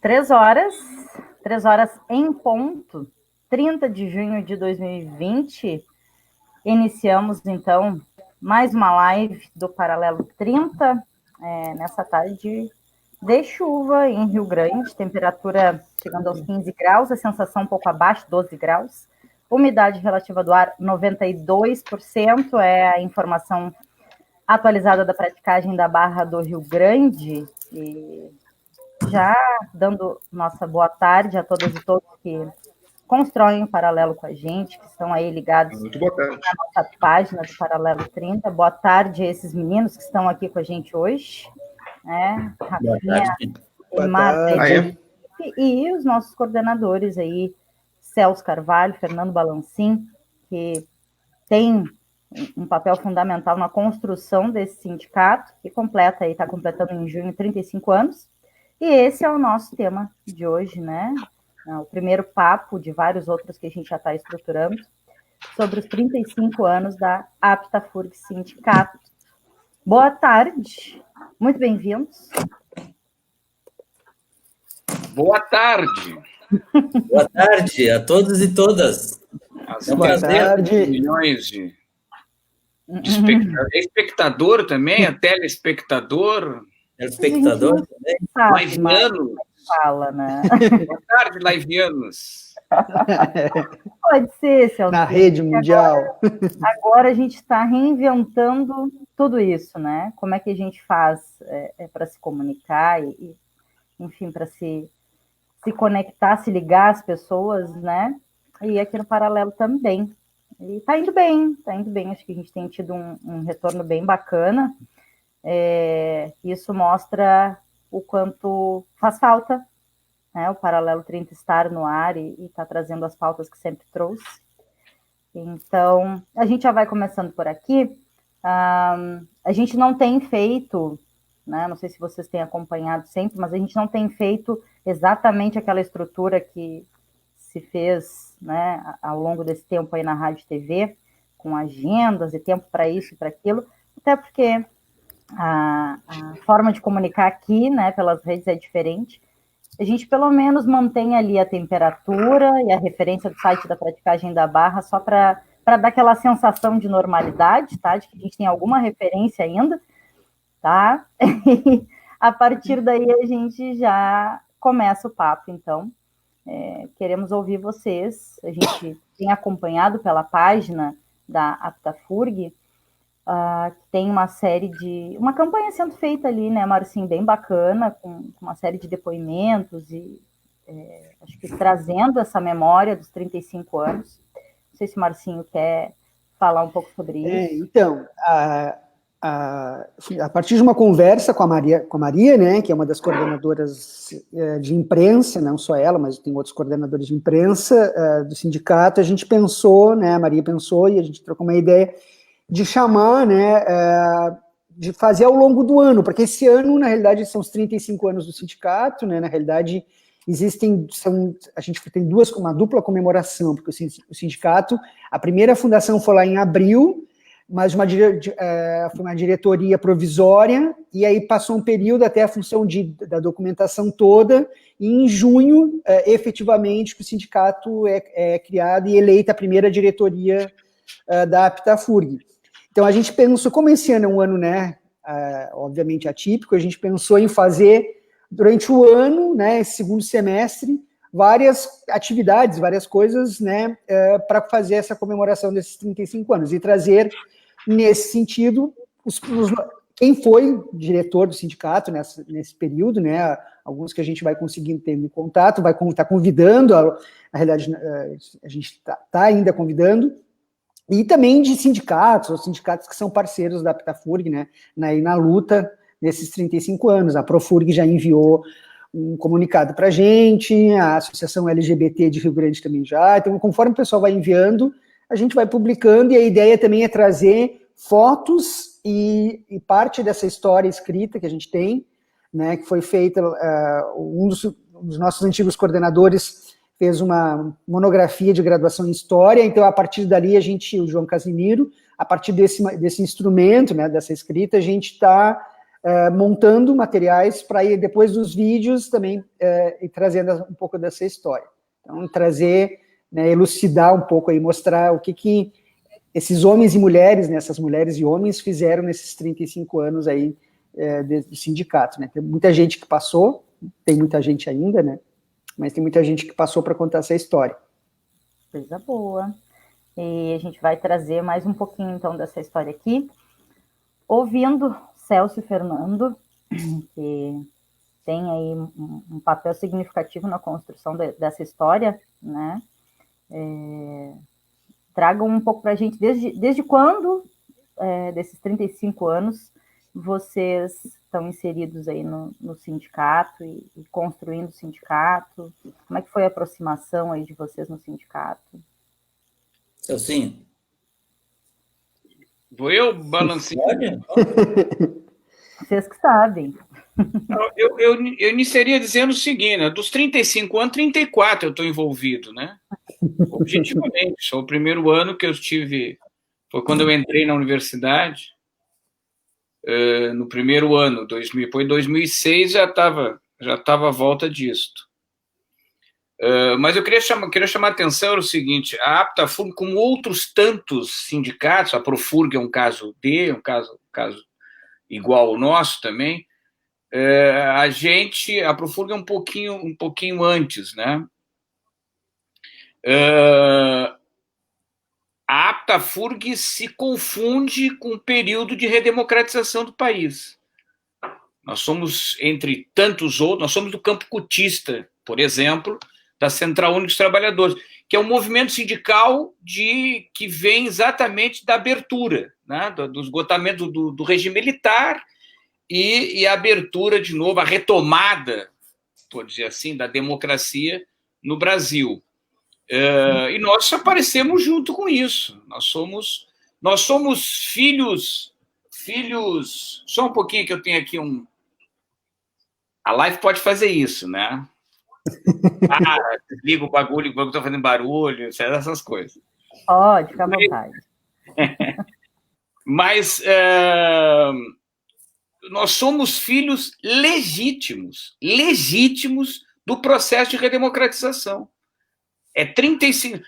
Três horas em ponto, 30 de junho de 2020, iniciamos, então, mais uma live do Paralelo 30, nessa tarde de chuva em Rio Grande, temperatura chegando aos 15 graus, a sensação um pouco abaixo, 12 graus, umidade relativa do ar, 92%, é a informação atualizada da praticagem da Barra do Rio Grande, e já dando nossa boa tarde a todas e todos que constroem o Paralelo com a gente, que estão aí ligados na nossa página do Paralelo 30. Boa tarde a esses meninos que estão aqui com a gente hoje, né? Rafinha e Marta, e os nossos coordenadores aí, Celso Carvalho, Fernando Balancin, que tem um papel fundamental na construção desse sindicato, que está completando em junho 35 anos, e esse é o nosso tema de hoje, né? O primeiro papo de vários outros que a gente já está estruturando, sobre os 35 anos da Aptafurg Sindicato. Boa tarde, muito bem-vindos. Boa tarde. Boa tarde a todos e todas. Boa tarde. Milhões de espectador também, a telespectador. Telespectador também. Livianos. Fala, né? Boa tarde, livianos. Pode ser, Celso. Na rede mundial. Agora a gente está reinventando tudo isso, né? Como é que a gente faz para se comunicar e enfim, para se conectar, se ligar às pessoas, né? E aqui no Paralelo também. E está indo bem. Acho que a gente tem tido um retorno bem bacana. Isso mostra o quanto faz falta, né, o Paralelo 30 estar no ar e está trazendo as pautas que sempre trouxe. Então, a gente já vai começando por aqui. A gente não tem feito, né, não sei se vocês têm acompanhado sempre, mas a gente não tem feito exatamente aquela estrutura que se fez, né, ao longo desse tempo aí na Rádio e TV, com agendas e tempo para isso e para aquilo, até porque a forma de comunicar aqui, né, pelas redes é diferente. A gente pelo menos mantém ali a temperatura e a referência do site da praticagem da Barra só para dar aquela sensação de normalidade, tá? De que a gente tem alguma referência ainda, tá? E a partir daí a gente já começa o papo, então. Queremos ouvir vocês. A gente tem acompanhado pela página da Aptafurg, que tem uma campanha sendo feita ali, né, Marcinho, bem bacana, com uma série de depoimentos e acho que trazendo essa memória dos 35 anos. Não sei se o Marcinho quer falar um pouco sobre isso. Então, a partir de uma conversa com a Maria, né, que é uma das coordenadoras de imprensa, não só ela, mas tem outros coordenadores de imprensa do sindicato, a gente pensou, né, a Maria pensou e a gente trocou uma ideia de chamar, né, de fazer ao longo do ano, porque esse ano, na realidade, são os 35 anos do sindicato, né, na realidade, a gente tem uma dupla comemoração, porque o sindicato, a primeira fundação foi lá em abril, mas foi uma diretoria provisória, e aí passou um período até a função da documentação toda, e em junho, efetivamente, que o sindicato é criado e eleita a primeira diretoria da Aptafurg. Então, a gente pensou, como esse ano é um ano, né, obviamente atípico, a gente pensou em fazer, durante o ano, né, esse segundo semestre, várias atividades, várias coisas, né, para fazer essa comemoração desses 35 anos, e trazer, nesse sentido, quem foi diretor do sindicato nesse período, né? Alguns que a gente vai conseguindo ter contato, vai estar convidando, na realidade, a gente está ainda convidando, e também de sindicatos, os sindicatos que são parceiros da Aptafurg, né? Na luta nesses 35 anos. A Profurg já enviou um comunicado para a gente, a Associação LGBT de Rio Grande também já. Então, conforme o pessoal vai enviando, a gente vai publicando, e a ideia também é trazer fotos e parte dessa história escrita que a gente tem, né, que foi feita, um dos nossos antigos coordenadores fez uma monografia de graduação em História, então a partir dali o João Casimiro, a partir desse instrumento, né, dessa escrita, a gente está montando materiais para ir depois dos vídeos também e trazendo um pouco dessa história. Então, trazer, né, elucidar um pouco aí, mostrar o que esses homens e mulheres, né, essas mulheres e homens fizeram nesses 35 anos aí do sindicato, né? Tem muita gente que passou, tem muita gente ainda, né? Mas tem muita gente que passou para contar essa história. Coisa boa. E a gente vai trazer mais um pouquinho, então, dessa história aqui, ouvindo Celso e Fernando, que tem aí um papel significativo na construção dessa história, né? Tragam um pouco para a gente, desde quando, desses 35 anos, vocês estão inseridos aí no sindicato e construindo o sindicato? Como é que foi a aproximação aí de vocês no sindicato? Celcinho. Vou eu balancear? Vocês que sabem. Eu iniciaria dizendo o seguinte, né? Dos 35 anos, 34 eu estou envolvido, né? Objetivamente, o primeiro ano que eu estive, foi quando eu entrei na universidade, no primeiro ano, depois de 2006, já estava à volta disto. Mas eu queria chamar a atenção era o seguinte, a Aptafurg, como outros tantos sindicatos, a Profurg é um caso caso igual ao nosso também, a Profurg é um pouquinho antes, né? A Aptafurg se confunde com o período de redemocratização do país. Nós somos, entre tantos outros, nós somos do campo cutista, por exemplo, da Central Única dos Trabalhadores, que é um movimento sindical que vem exatamente da abertura, né, do esgotamento do regime militar e a abertura, de novo, a retomada, por dizer assim, da democracia no Brasil. E nós aparecemos junto com isso. Nós somos filhos. Só um pouquinho que eu tenho aqui A live pode fazer isso, né? Desliga o bagulho enquanto estou fazendo barulho, essas coisas. Pode, fica à vontade. Mas nós somos filhos legítimos do processo de redemocratização. 35.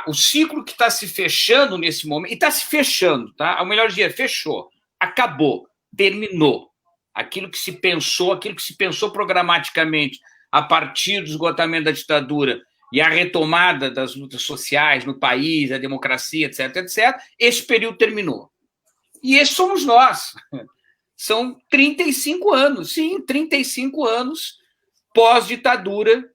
O ciclo que está se fechando nesse momento, e está se fechando, tá? O melhor dia, fechou, acabou, terminou. Aquilo que se pensou programaticamente a partir do esgotamento da ditadura e a retomada das lutas sociais no país, a democracia, etc., etc., esse período terminou. E esses somos nós. São 35 anos, sim, 35 anos pós-ditadura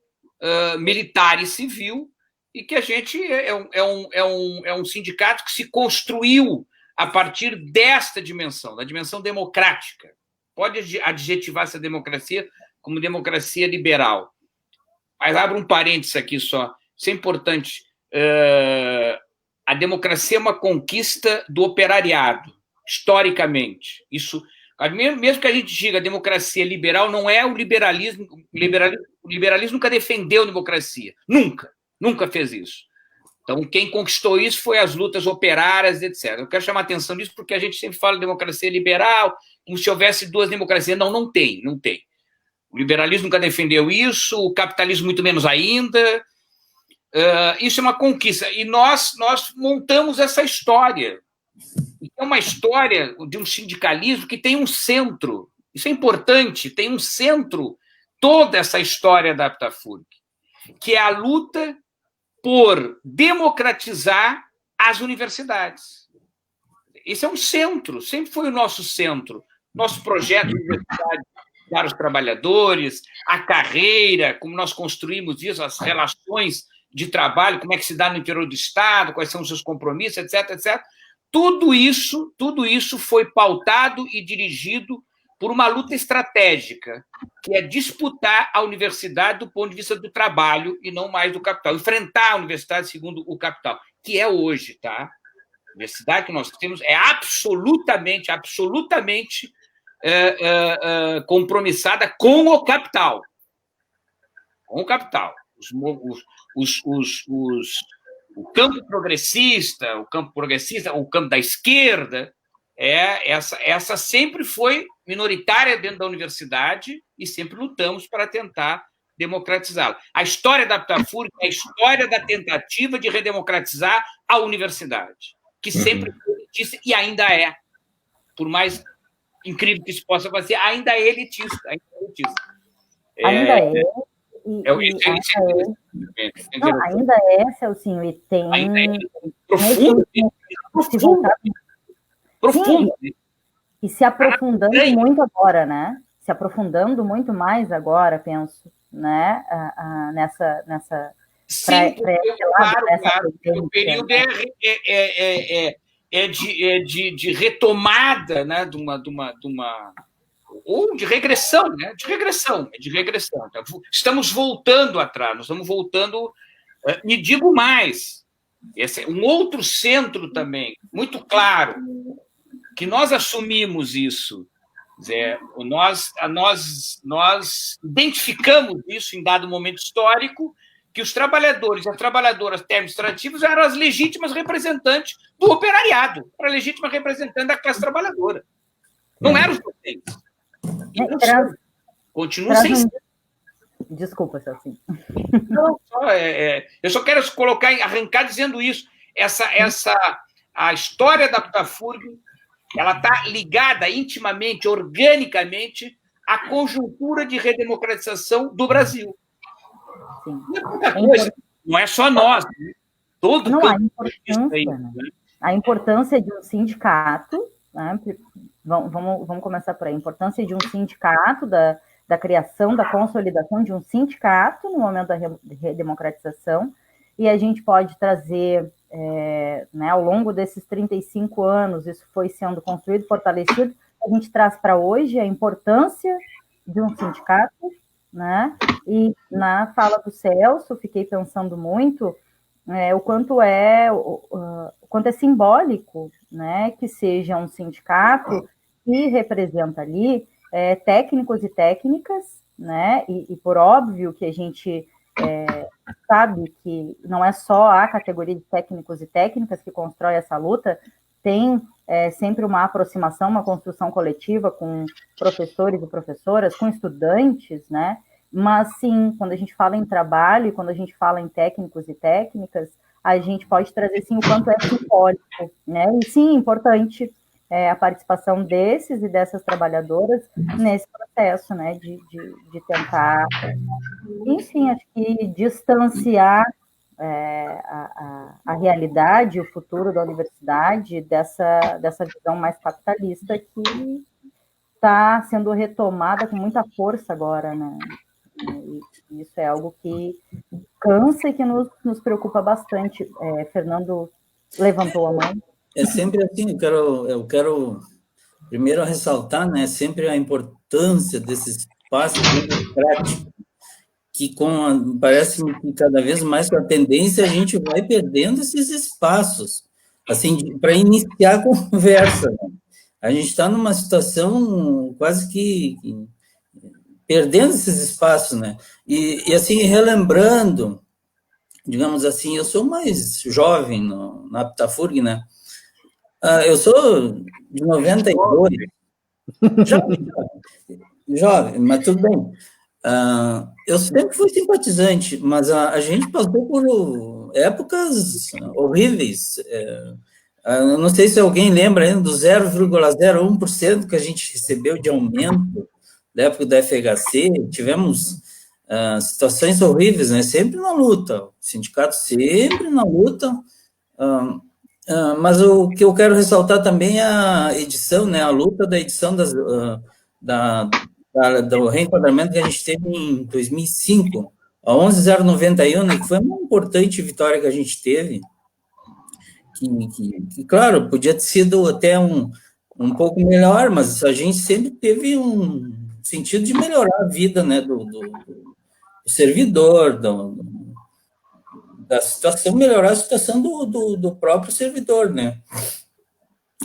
militar e civil, e que a gente é um sindicato que se construiu a partir desta dimensão, da dimensão democrática. Pode adjetivar essa democracia como democracia liberal. Mas abro um parênteses aqui só, isso é importante. A democracia é uma conquista do operariado, historicamente. Isso, mesmo que a gente diga democracia liberal, não é o liberalismo. O liberalismo nunca defendeu a democracia. Nunca fez isso. Então, quem conquistou isso foi as lutas operárias, etc. Eu quero chamar a atenção disso porque a gente sempre fala de democracia liberal, como se houvesse duas democracias. Não tem. O liberalismo nunca defendeu isso, o capitalismo muito menos ainda. Isso é uma conquista. E nós montamos essa história. É uma história de um sindicalismo que tem um centro. Isso é importante, tem um centro toda essa história da Aptafurg, que é a luta por democratizar as universidades. esse é um centro, sempre foi o nosso centro. Nosso projeto de universidade para os trabalhadores, a carreira, como nós construímos isso, as relações de trabalho, como é que se dá no interior do Estado, quais são os seus compromissos, etc, etc. Tudo isso foi pautado e dirigido por uma luta estratégica, que é disputar a universidade do ponto de vista do trabalho e não mais do capital, enfrentar a universidade segundo o capital, que é hoje, tá? A universidade que nós temos é absolutamente compromissada com o capital. Com o capital. O campo progressista, o campo da esquerda, essa sempre foi minoritária dentro da universidade e sempre lutamos para tentar democratizá-la. A história da Aptafurg é a história da tentativa de redemocratizar a universidade, que sempre foi elitista e ainda é, por mais incrível que isso possa fazer, ainda é elitista. Ainda é. Ainda é, Celcinho, e tem... Ainda é profundo. Sim, e se aprofundando muito agora, né? Se aprofundando muito mais agora, penso, né? Nessa sim, claro. O período de retomada, né? De uma ou de regressão, né? De regressão. Estamos voltando atrás, nós estamos voltando. E digo mais, esse é um outro centro também, muito claro, que nós assumimos isso. Nós identificamos isso em dado momento histórico, que os trabalhadores e as trabalhadoras termoestrativas eram as legítimas representantes do operariado, era a legítima representante da classe trabalhadora. Não eram os docentes. Continua sem ser. Desculpa, Celcinho. Não, eu só quero arrancar dizendo isso. A história da Aptafurg, ela está ligada intimamente, organicamente, à conjuntura de redemocratização do Brasil. Sim. Não é muita coisa, não é só nós. Né? Todo não, campo a importância de um sindicato, né? Vamos começar por aí. A importância de um sindicato, da criação, da consolidação de um sindicato no momento da redemocratização, e a gente pode trazer, né, ao longo desses 35 anos, isso foi sendo construído, fortalecido, a gente traz para hoje a importância de um sindicato, né? E na fala do Celso, fiquei pensando muito o quanto é simbólico, né, que seja um sindicato que representa ali técnicos e técnicas, né, e por óbvio que a gente sabe que não é só a categoria de técnicos e técnicas que constrói essa luta, tem sempre uma aproximação, uma construção coletiva com professores e professoras, com estudantes, né, mas sim, quando a gente fala em trabalho, quando a gente fala em técnicos e técnicas, a gente pode trazer sim o quanto é simbólico, né, e sim, importante a participação desses e dessas trabalhadoras nesse processo, né, de tentar, enfim, acho que distanciar a realidade, o futuro da universidade dessa visão mais capitalista que está sendo retomada com muita força agora, né, e isso é algo que cansa e que nos preocupa bastante. Fernando levantou a mão. É sempre assim, eu quero primeiro ressaltar, né, sempre a importância desse espaço democrático, que parece que cada vez mais com a tendência a gente vai perdendo esses espaços, assim, para iniciar a conversa. Né? A gente está numa situação quase que perdendo esses espaços, né? E assim, relembrando, digamos assim, eu sou mais jovem na Aptafurg, né? Eu sou de 92, jovem, mas tudo bem. Eu sempre fui simpatizante, mas a gente passou por épocas horríveis. Eu não sei se alguém lembra ainda do 0,01% que a gente recebeu de aumento da época da FHC. Tivemos situações horríveis, né? Sempre na luta, o sindicato sempre na luta. Mas o que eu quero ressaltar também é a edição, né, a luta da edição do reenquadramento que a gente teve em 2005, a 11.091, né, que foi uma importante vitória que a gente teve, que, claro, podia ter sido até um pouco melhor, mas a gente sempre teve um sentido de melhorar a vida, né, do servidor, da situação, melhorar a situação do próprio servidor, né?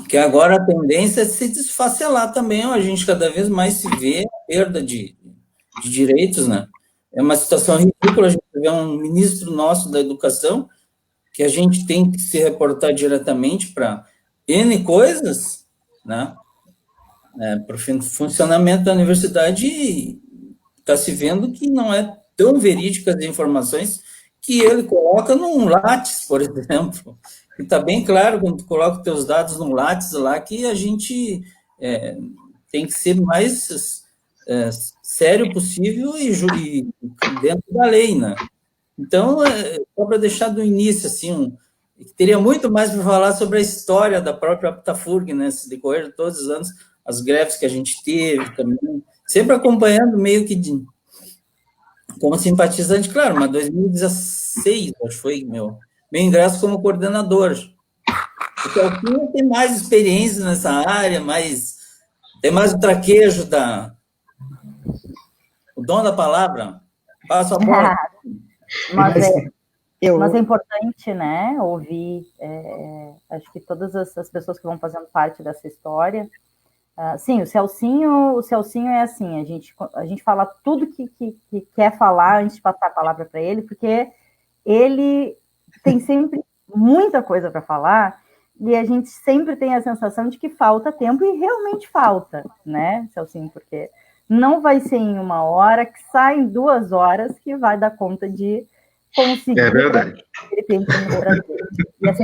Que agora a tendência é se desfacelar também, a gente cada vez mais se vê a perda de direitos, né? É uma situação ridícula a gente ver um ministro nosso da educação que a gente tem que se reportar diretamente para N coisas, né? Para o funcionamento da universidade, está se vendo que não é tão verídicas as informações que ele coloca num Lattes, por exemplo. E está bem claro, quando tu coloca os teus dados num Lattes lá, que a gente tem que ser mais sério possível e dentro da lei, né? Então, só para deixar do início, assim, teria muito mais para falar sobre a história da própria Aptafurg, né? Se decorrer de todos os anos, as greves que a gente teve também, sempre acompanhando meio que como simpatizante, claro, mas 2016, acho que foi meu ingresso como coordenador. Porque o Alquim tem mais experiência nessa área, tem mais o traquejo o dom da palavra. Passo a bola. Mas é importante, né, ouvir, acho que todas as pessoas que vão fazendo parte dessa história. Sim, o Celcinho é assim, a gente fala tudo que quer falar antes de passar a palavra para ele, porque ele tem sempre muita coisa para falar, e a gente sempre tem a sensação de que falta tempo, e realmente falta, né, Celcinho, porque não vai ser em 1 hora, que sai em 2 horas, que vai dar conta de conseguir. É verdade.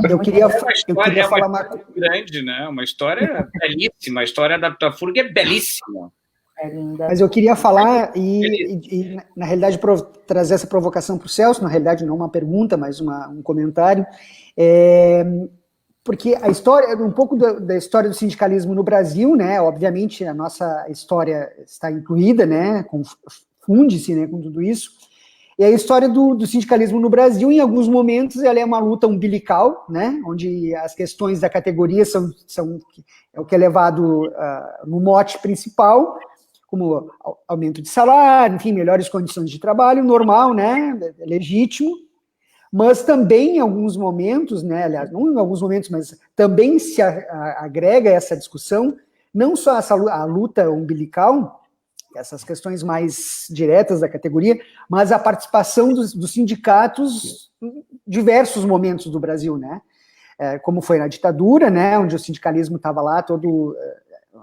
Eu queria falar uma coisa grande, né? Uma história belíssima. A história da Aptafurg é belíssima. Mas eu queria falar e na realidade, trazer essa provocação para o Celso, na realidade não uma pergunta, mas um comentário, porque a história, um pouco da história do sindicalismo no Brasil, né? Obviamente a nossa história está incluída, né? Confunde-se, né, com tudo isso. E a história do sindicalismo no Brasil, em alguns momentos, ela é uma luta umbilical, né, onde as questões da categoria é o que é levado no mote principal, como aumento de salário, enfim, melhores condições de trabalho, normal, né, legítimo, mas também em alguns momentos, né, aliás, não em alguns momentos, mas também se agrega essa discussão, não só a luta umbilical, essas questões mais diretas da categoria, mas a participação dos sindicatos em diversos momentos do Brasil, né? Como foi na ditadura, né? Onde o sindicalismo estava lá,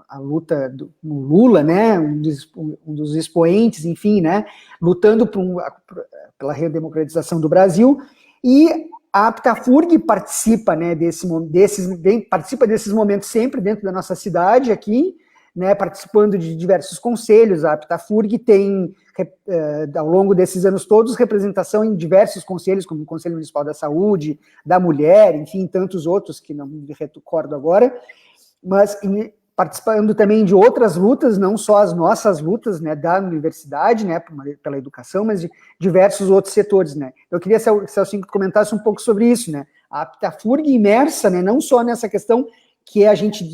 a luta do Lula, né? Um dos expoentes, enfim, né? Lutando pela redemocratização do Brasil, e a Aptafurg participa, né? Participa desses momentos sempre dentro da nossa cidade aqui, né, participando de diversos conselhos. A Aptafurg tem, ao longo desses anos todos, representação em diversos conselhos, como o Conselho Municipal da Saúde, da Mulher, enfim, tantos outros que não me recordo agora, mas participando também de outras lutas, não só as nossas lutas, né, da universidade, né, pela educação, mas de diversos outros setores, né. Eu queria, Celcinho, que comentasse um pouco sobre isso, né, a Aptafurg imersa, né, não só nessa questão que a gente...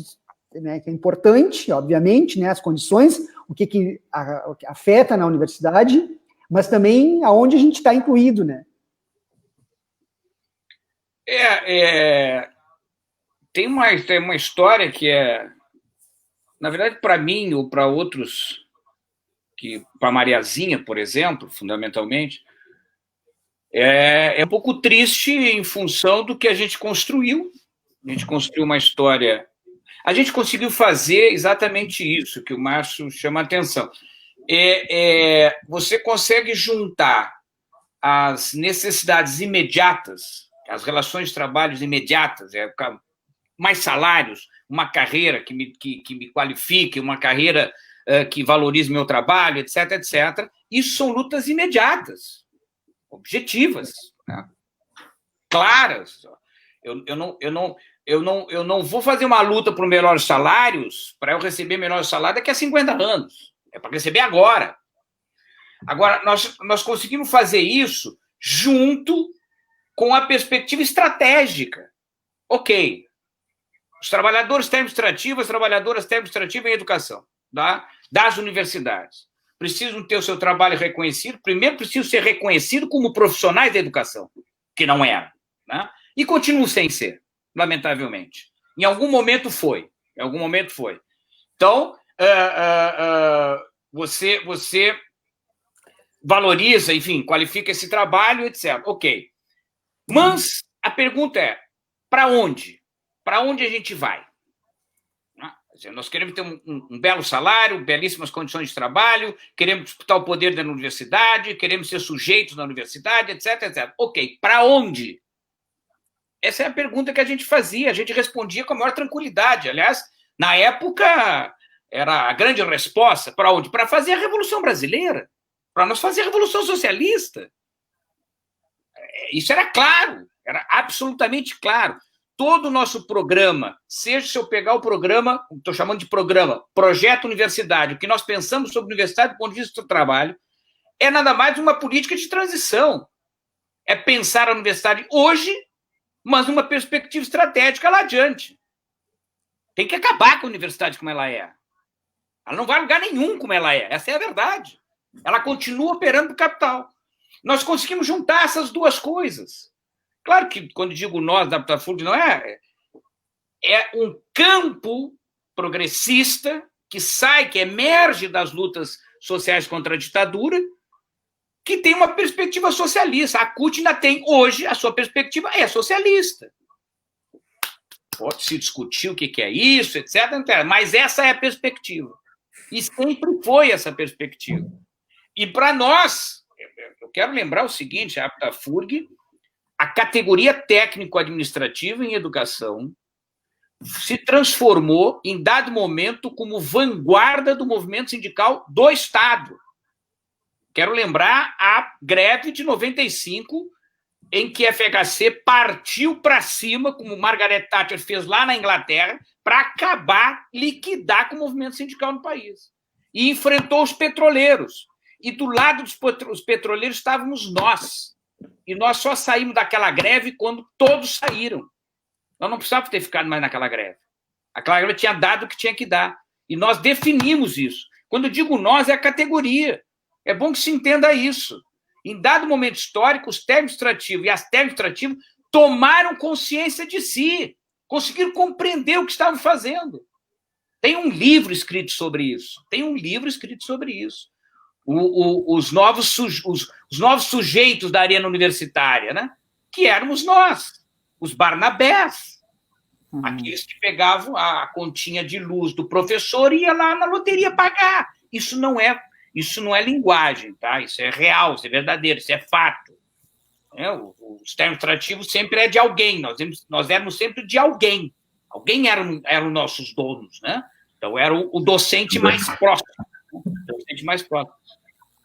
né, que é importante, obviamente, né, as condições, o que afeta na universidade, mas também aonde a gente está incluído, né? Tem uma história que na verdade, para mim ou para outros, para a Mariazinha, por exemplo, fundamentalmente, é um pouco triste em função do que a gente construiu. A gente construiu uma história... A gente conseguiu fazer exatamente isso que o Márcio chama a atenção. Você consegue juntar as necessidades imediatas, as relações de trabalho imediatas, mais salários, uma carreira que me qualifique, uma carreira que valorize meu trabalho, etc., etc. Isso são lutas imediatas, objetivas, né? Claras. Eu não eu não vou fazer uma luta por melhores salários para eu receber melhores salários daqui a 50 anos. É para receber agora. Agora, nós conseguimos fazer isso junto com a perspectiva estratégica. Ok. Os trabalhadores administrativos, as trabalhadoras administrativas em educação, tá? Das universidades, precisam ter o seu trabalho reconhecido. Primeiro, precisam ser reconhecidos como profissionais da educação, que não eram, né? E continuam sem ser, lamentavelmente. Em algum momento foi. Então, você valoriza, enfim, qualifica esse trabalho, etc. Ok. Mas a pergunta é, para onde? Para onde a gente vai? Nós queremos ter um belo salário, belíssimas condições de trabalho, queremos disputar o poder da universidade, queremos ser sujeitos na universidade, etc, etc. Ok, para onde? Essa é a pergunta que a gente fazia, a gente respondia com a maior tranquilidade. Aliás, na época, era a grande resposta. Para onde? Para fazer a Revolução Brasileira, para nós fazer a Revolução Socialista. Isso era claro, era absolutamente claro. Todo o nosso programa, seja se eu pegar o programa, estou chamando de programa, Projeto Universidade, o que nós pensamos sobre universidade do ponto de vista do trabalho, é nada mais uma política de transição. É pensar a universidade hoje, mas numa perspectiva estratégica lá adiante. Tem que acabar com a universidade como ela é. Ela não vai a lugar nenhum como ela é. Essa é a verdade. Ela continua operando o capital. Nós conseguimos juntar essas duas coisas. Claro que, quando digo nós, da Botafogo, não é um campo progressista que sai, que emerge das lutas sociais contra a ditadura, que tem uma perspectiva socialista. A CUT ainda tem, hoje, a sua perspectiva é socialista. Pode-se discutir o que é isso, etc., mas essa é a perspectiva. E sempre foi essa perspectiva. E, para nós, eu quero lembrar o seguinte, a Botafogo, a categoria técnico-administrativa em educação se transformou, em dado momento, como vanguarda do movimento sindical do Estado. Quero lembrar a greve de 95, em que a FHC partiu para cima, como Margaret Thatcher fez lá na Inglaterra, para acabar, liquidar com o movimento sindical no país. E enfrentou os petroleiros. E do lado dos petroleiros estávamos nós. E nós só saímos daquela greve quando todos saíram. Nós não precisávamos ter ficado mais naquela greve. Aquela greve tinha dado o que tinha que dar. E nós definimos isso. Quando eu digo nós, é a categoria. É bom que se entenda isso. Em dado momento histórico, os técnico-administrativos e as técnico-administrativas tomaram consciência de si, conseguiram compreender o que estavam fazendo. Tem um livro escrito sobre isso. Os novos sujeitos da arena universitária, né? Que éramos nós, os Barnabés, aqueles que pegavam a continha de luz do professor e ia lá na loteria pagar. Isso não é linguagem, tá? Isso é real, isso é verdadeiro, isso é fato. O sistema administrativo sempre é de alguém, nós éramos sempre de alguém. Alguém eram nossos donos, né? Então, era o docente mais próximo.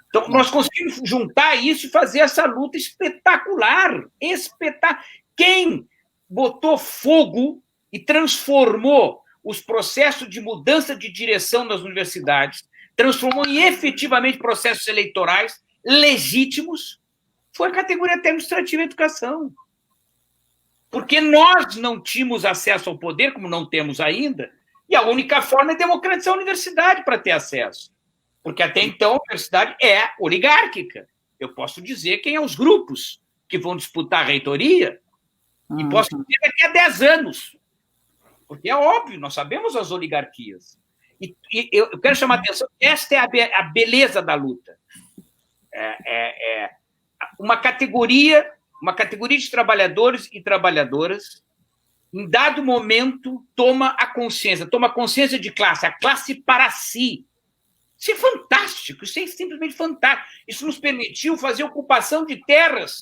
Então, nós conseguimos juntar isso e fazer essa luta espetacular. Quem botou fogo e transformou os processos de mudança de direção das universidades, transformou em efetivamente processos eleitorais legítimos, foi a categoria administrativa e educação. Porque nós não tínhamos acesso ao poder, como não temos ainda, e a única forma é democratizar a universidade para ter acesso. Porque até então a universidade é oligárquica. Eu posso dizer quem são os grupos que vão disputar a reitoria, e posso dizer daqui a 10 anos. Porque é óbvio, nós sabemos as oligarquias. E eu quero chamar a atenção, esta é a beleza da luta. Uma categoria de trabalhadores e trabalhadoras, em dado momento, toma consciência de classe, a classe para si. Isso é fantástico, isso é simplesmente fantástico. Isso nos permitiu fazer ocupação de terras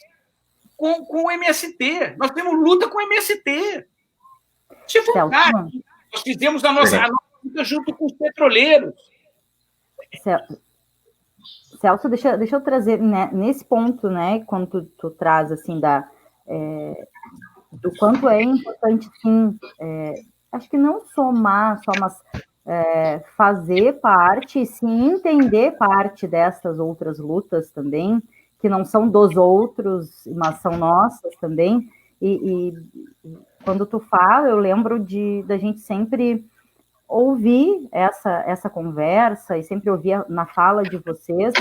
com o MST. Nós temos luta com o MST. Isso é fantástico. Nós fizemos a nossa luta junto com os petroleiros. Celso, deixa eu trazer, né, nesse ponto, né, quando tu traz, assim, do quanto é importante, sim, acho que não somar, mas fazer parte, sim, entender parte dessas outras lutas também, que não são dos outros, mas são nossas também, e quando tu fala, eu lembro da gente sempre ouvir essa conversa, e sempre ouvir na fala de vocês,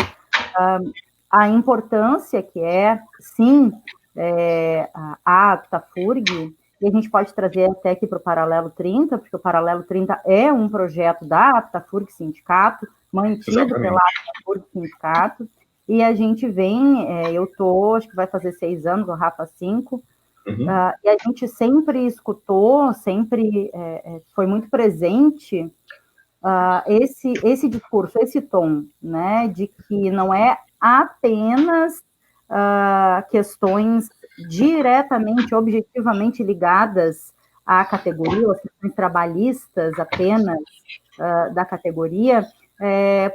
a importância que sim, a APTA-FURG, e a gente pode trazer até aqui para o Paralelo 30, porque o Paralelo 30 é um projeto da APTA-FURG Sindicato, mantido Exatamente. Pela APTA-FURG Sindicato, e a gente vem, acho que vai fazer 6 anos, o Rafa 5, e a gente sempre escutou, sempre foi muito presente esse discurso, esse tom, né, de que não é apenas questões diretamente, objetivamente ligadas à categoria, ou questões trabalhistas apenas da categoria,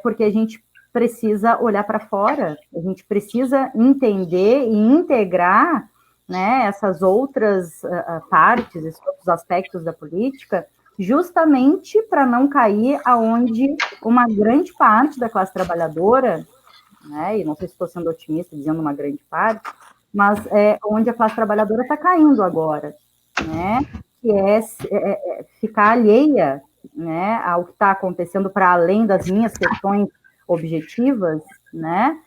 porque a gente precisa olhar para fora, a gente precisa entender e integrar, né, essas outras partes, esses outros aspectos da política, justamente para não cair aonde uma grande parte da classe trabalhadora, né, e não sei se estou sendo otimista dizendo uma grande parte, mas onde a classe trabalhadora está caindo agora, né, que ficar alheia, né, ao que está acontecendo para além das minhas questões objetivas, né.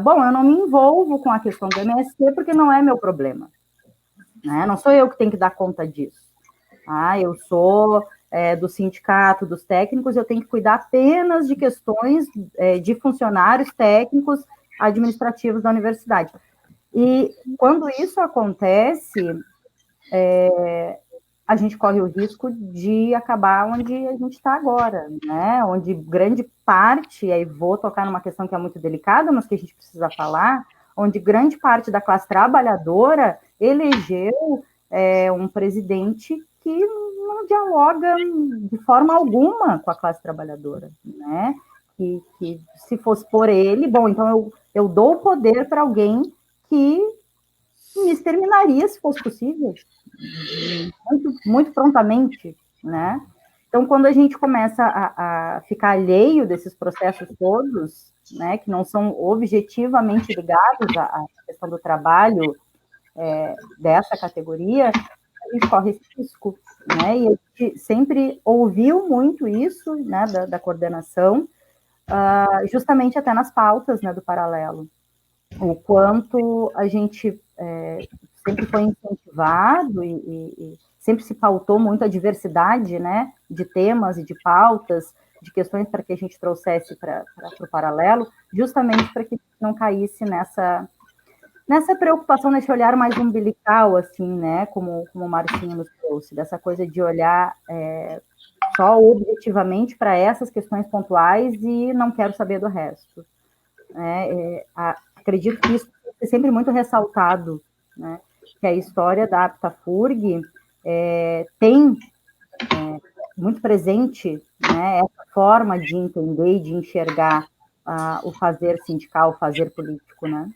Bom, eu não me envolvo com a questão do MST porque não é meu problema, né, não sou eu que tenho que dar conta disso. Eu sou do sindicato, dos técnicos, eu tenho que cuidar apenas de questões de funcionários técnicos administrativos da universidade. E quando isso acontece, a gente corre o risco de acabar onde a gente está agora, né? Onde grande parte, e aí vou tocar numa questão que é muito delicada, mas que a gente precisa falar, onde grande parte da classe trabalhadora elegeu um presidente que não dialoga de forma alguma com a classe trabalhadora, né? Que se fosse por ele, bom, então eu dou o poder para alguém que me exterminaria, se fosse possível, muito, muito prontamente, né? Então, quando a gente começa a ficar alheio desses processos todos, né, que não são objetivamente ligados à questão do trabalho dessa categoria, a gente corre esse risco, né? E a gente sempre ouviu muito isso, né, da coordenação, justamente até nas pautas, né, do Paralelo. O quanto a gente sempre foi incentivado e sempre se pautou muito a diversidade, né, de temas e de pautas, de questões para que a gente trouxesse para o Paralelo, justamente para que não caísse nessa preocupação, nesse olhar mais umbilical, assim, né, como o Marcinho nos trouxe, dessa coisa de olhar só objetivamente para essas questões pontuais e não quero saber do resto. Acredito que isso é sempre muito ressaltado, né, que a história da APTA-FURG tem muito presente, né, essa forma de entender e de enxergar o fazer sindical, o fazer político, né?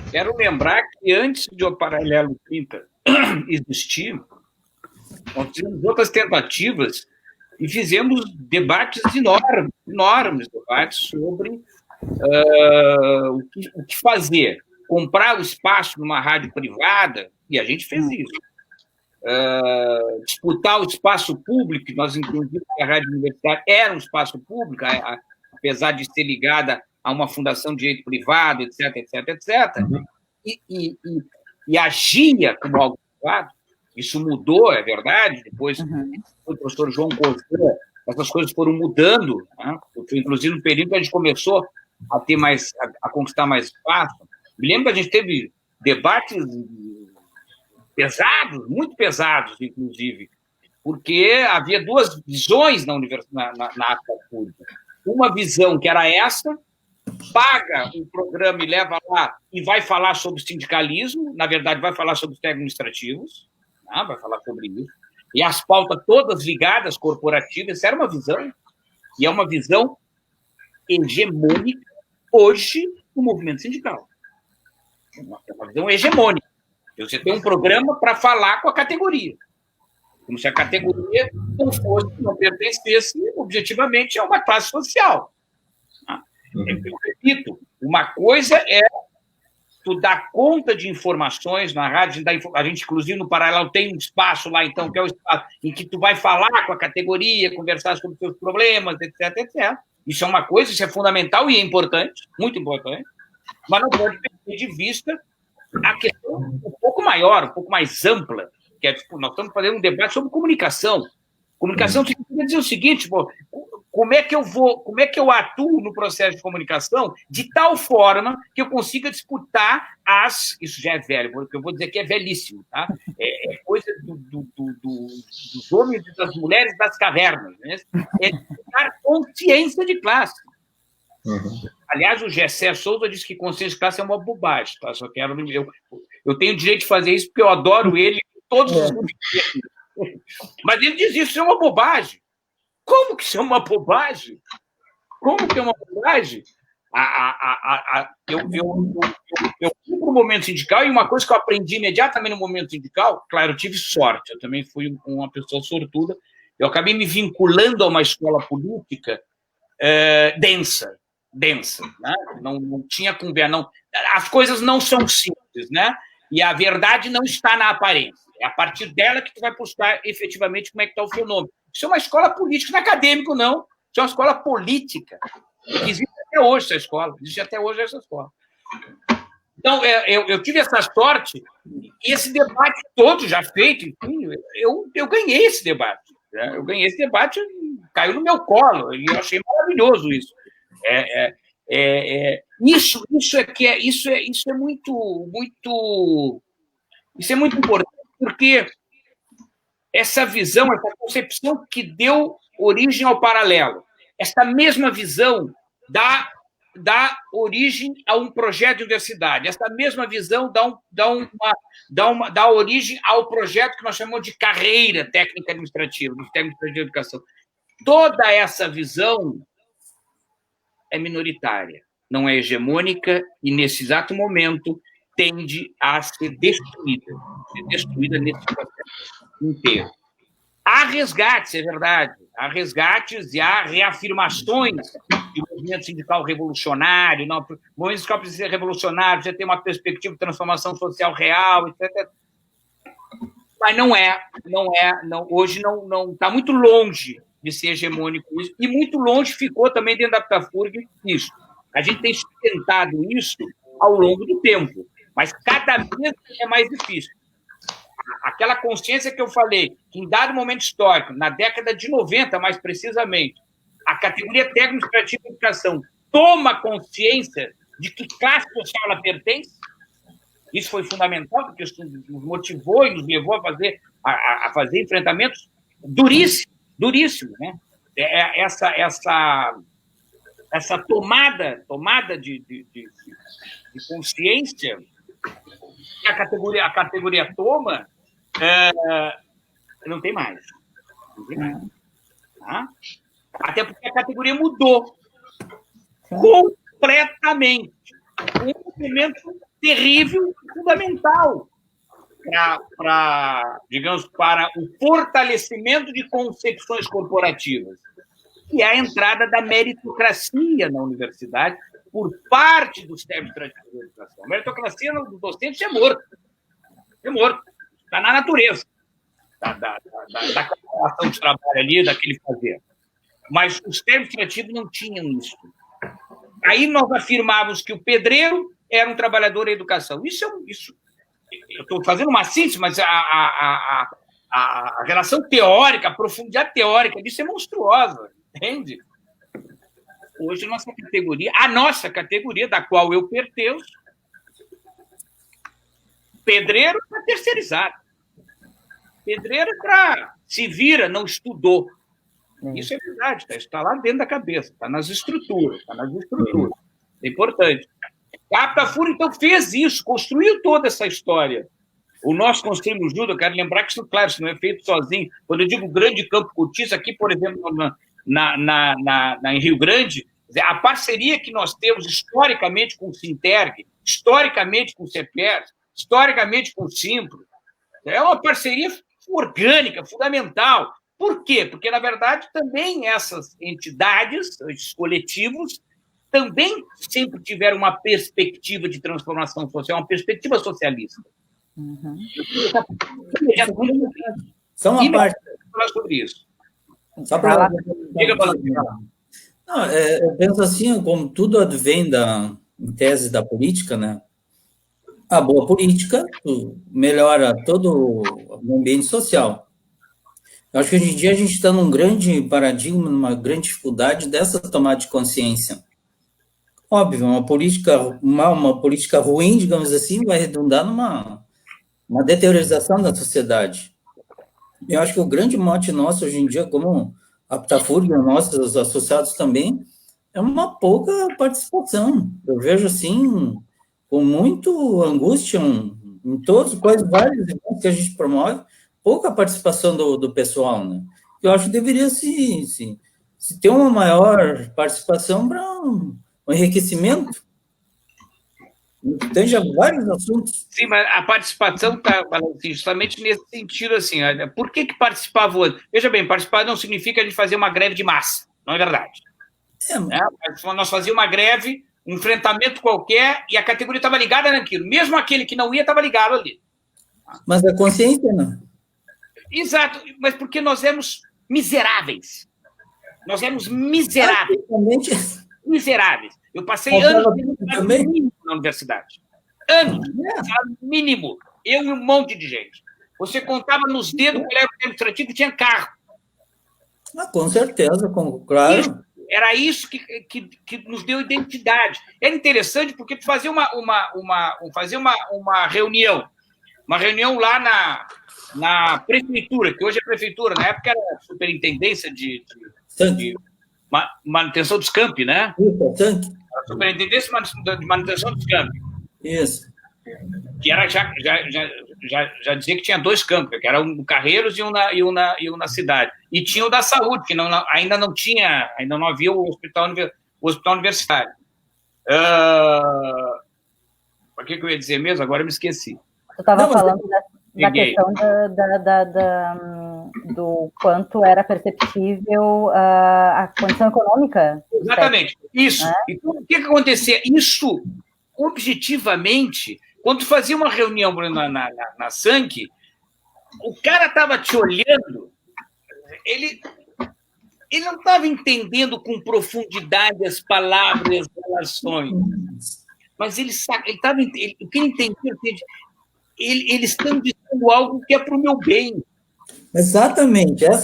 Quero lembrar que antes de o Paralelo 30 existir, nós tivemos outras tentativas e fizemos debates enormes debates sobre o que fazer. Comprar o espaço numa rádio privada, e a gente fez isso. Disputar o espaço público, nós inclusive a rádio universitária era um espaço público, apesar de ser ligada a uma fundação de direito privado, etc. E agia como algo privado. Isso mudou, é verdade, depois o professor João Cortez, essas coisas foram mudando, né? Inclusive no período que a gente começou a conquistar mais espaço. Me lembro que a gente teve debates pesados, muito pesados, inclusive, porque havia duas visões na APTA-FURG. Uma visão que era essa, paga um programa e leva lá e vai falar sobre sindicalismo, na verdade vai falar sobre os técnicos administrativos, né? Vai falar sobre isso, e as pautas todas ligadas, corporativas, essa era uma visão, e é uma visão hegemônica hoje do movimento sindical. É uma visão hegemônica. Você tem um programa para falar com a categoria. Como se a categoria não pertencesse objetivamente a uma classe social. Eu repito, uma coisa é tu dar conta de informações na rádio, a gente, inclusive, no Paralelo tem um espaço lá, então, que é o espaço em que tu vai falar com a categoria, conversar sobre os seus problemas, etc, etc. Isso é uma coisa, isso é fundamental e é importante, muito importante, mas não pode perder de vista a questão um pouco maior, um pouco mais ampla, que é, tipo, nós estamos fazendo um debate sobre comunicação. Comunicação significa dizer o seguinte, como é que eu atuo no processo de comunicação de tal forma que eu consiga disputar isso já é velho, porque eu vou dizer que é velhíssimo, tá? É coisa dos homens e das mulheres das cavernas, né? É dar consciência de classe. Aliás, o Gessé Souza disse que consciência de classe é uma bobagem, tá? Só quero eu tenho o direito de fazer isso porque eu adoro ele todos os dias. Mas ele diz isso é uma bobagem. Como que isso é uma bobagem? Como que é uma bobagem? Eu fui para o momento sindical e uma coisa que eu aprendi imediatamente no momento sindical, claro, eu tive sorte, eu também fui uma pessoa sortuda, eu acabei me vinculando a uma escola política densa, né? Não tinha conversa, as coisas não são simples, né? E a verdade não está na aparência. É a partir dela que tu vai buscar efetivamente como é que está o fenômeno. Isso é uma escola política, não é acadêmico, não. Isso é uma escola política. Existe até hoje essa escola. Então, eu tive essa sorte, e esse debate todo já feito, enfim, eu ganhei esse debate. Né? Eu ganhei esse debate, caiu no meu colo, e eu achei maravilhoso isso. Isso é muito importante, porque essa visão, essa concepção que deu origem ao Paralelo, essa mesma visão dá origem a um projeto de universidade, essa mesma visão dá origem ao projeto que nós chamamos de carreira técnica administrativa, dos técnicos de educação. Toda essa visão é minoritária, não é hegemônica e, nesse exato momento, tende a ser destruída nesse processo inteiro. Há resgates, é verdade, há resgates e há reafirmações de movimento sindical revolucionário, o movimento sindical precisa ser revolucionário, precisa ter uma perspectiva de transformação social real, etc. Mas hoje não está muito longe de ser hegemônico isso, e muito longe ficou também dentro da Aptafurg isso. A gente tem sustentado isso ao longo do tempo, mas cada vez é mais difícil. Aquela consciência que eu falei, que em dado momento histórico, na década de 90, mais precisamente, a categoria técnico-administrativa de educação toma consciência de que classe social ela pertence. Isso foi fundamental, porque isso nos motivou e nos levou a fazer enfrentamentos duríssimos, né? Essa tomada de consciência que a categoria toma, não tem mais. Tá? Até porque a categoria mudou completamente. Um movimento terrível e fundamental para o fortalecimento de concepções corporativas, que é a entrada da meritocracia na universidade por parte dos técnicos de educação. A meritocracia dos docentes é morto. Está na natureza da corporação de trabalho ali, daquele fazer. Mas os técnicos administrativos não tinham isso. Aí nós afirmávamos que o pedreiro era um trabalhador da educação. Isso eu estou fazendo uma síntese, mas a relação teórica, a profundidade teórica disso é monstruosa, entende? Hoje a nossa categoria, da qual eu pertenço, pedreiro está terceirizado. Pedreiro se vira, não estudou. Isso é verdade, está lá dentro da cabeça, está nas estruturas. É importante. A Aptafurg, então, fez isso, construiu toda essa história. O nosso Construímos Juntos, eu quero lembrar que isso, claro, isso não é feito sozinho. Quando eu digo grande campo cortiço, aqui, por exemplo, em Rio Grande, a parceria que nós temos historicamente com o Sinterg, historicamente com o CEPER, historicamente com o Simpro. É uma parceria orgânica, fundamental. Por quê? Porque, na verdade, também essas entidades, esses coletivos, também sempre tiveram uma perspectiva de transformação social, uma perspectiva socialista. Uhum. Só uma parte. Falar sobre isso. Só para... eu penso assim, como tudo advém em tese da política, né? A boa política melhora todo o ambiente social. Eu acho que hoje em dia a gente está num grande paradigma, numa grande dificuldade dessa tomada de consciência. Óbvio, uma política ruim, digamos assim, vai redundar numa deteriorização da sociedade. Eu acho que o grande mote nosso hoje em dia, como a Aptafurg, nossos associados também, é uma pouca participação. Eu vejo, assim, com muito angústia em todos, quase vários eventos que a gente promove, pouca participação do pessoal, né? Eu acho que deveria se ter uma maior participação para um enriquecimento. Tem já vários assuntos. Sim, mas a participação está justamente nesse sentido, assim, olha, por que participava o outro? Veja bem, participar não significa a gente fazer uma greve de massa, não é verdade. Nós fazíamos uma greve, um enfrentamento qualquer, e a categoria estava ligada naquilo. Mesmo aquele que não ia estava ligado ali. Mas a consciência, não. Exato, mas porque nós éramos miseráveis. Nós éramos miseráveis. Miseráveis. Eu passei anos na universidade. Anos. Mínimo. Eu e um monte de gente. Você contava nos dedos, o colégio administrativo tinha carro. Com certeza, claro. Era isso que nos deu identidade. Era interessante porque tu fazia uma reunião. Uma reunião lá na prefeitura, que hoje é prefeitura, na época era superintendência de manutenção dos campi, né? A superintendência de manutenção dos campi. Isso. Que era já dizia que tinha 2 campos, que era um no Carreiros e um na cidade. E tinha o da saúde, que ainda não havia o hospital universitário. O que eu ia dizer mesmo? Agora eu me esqueci. Eu estava falando da questão do quanto era perceptível a condição econômica. Exatamente, isso. Né? Então, o que acontecia? Isso, objetivamente, quando tu fazia uma reunião na SANC, o cara estava te olhando, ele não estava entendendo com profundidade as palavras e as relações, mas o que ele entendeu, eles estão dizendo algo que é para o meu bem. Exatamente. Os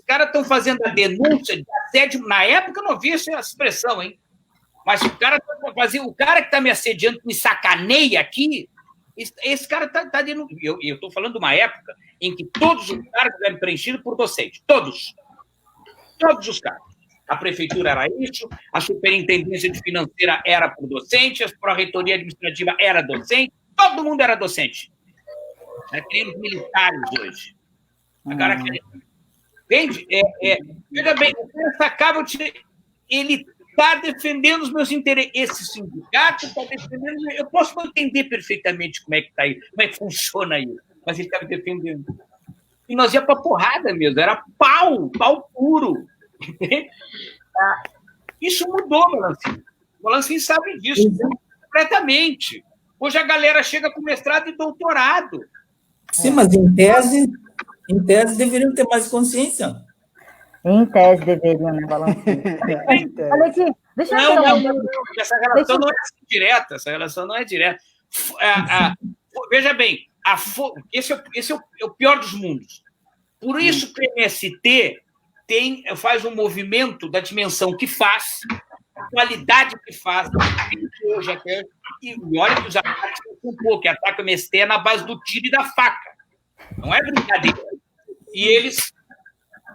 caras estão fazendo a denúncia de assédio. Na época eu não vi essa expressão, hein? Mas o cara que está me assediando, me sacaneia aqui, esse cara está denunciando. Eu estou falando de uma época em que todos os cargos eram preenchidos por docente. Todos. Todos os cargos. A prefeitura era isso, a superintendência de financeira era por docente, a pró-reitoria administrativa era docente, todo mundo era docente. Temos militares hoje. Agora, entende? Veja bem, o cara sacava, ele está defendendo os meus interesses. Esse sindicato está defendendo. Eu posso não entender perfeitamente como é que está aí, como é que funciona isso, mas ele estava defendendo. E nós ia para porrada mesmo, era pau puro. Isso mudou, Melancinho. O Melancinho sabe disso completamente. Hoje a galera chega com mestrado e doutorado. Sim, mas em tese deveriam ter mais consciência. Em tese deveriam, né, Balancinho? Olha aqui, deixa eu não, essa relação não é direta, essa relação não é direta. Veja bem, esse é o pior dos mundos. Por isso que o MST faz um movimento da dimensão que faz, a qualidade que faz, hoje até, e olha que os ataques são um pouco, que ataca o MST é na base do tiro e da faca. Não é brincadeira. E eles...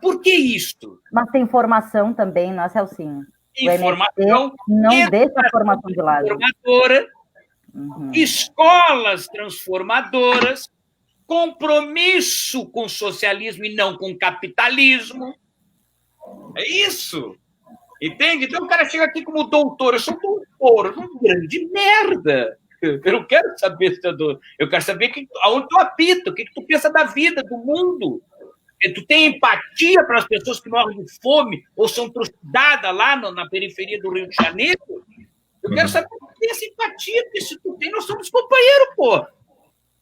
Por que isso? Mas tem formação também, não é, Celcinho? Informação. Não deixa a formação de lado. Transformadora, escolas transformadoras, compromisso com o socialismo e não com o capitalismo. É isso. Entende? Então o cara chega aqui como doutor. Eu sou doutor, uma grande merda. Eu não quero saber se eu quero saber aonde tu habita, o que tu pensa da vida, do mundo. Tu tem empatia para as pessoas que morrem de fome ou são trucidadas lá na periferia do Rio de Janeiro? Eu quero saber se tu tem essa empatia, porque se tu tem, nós somos companheiros, pô.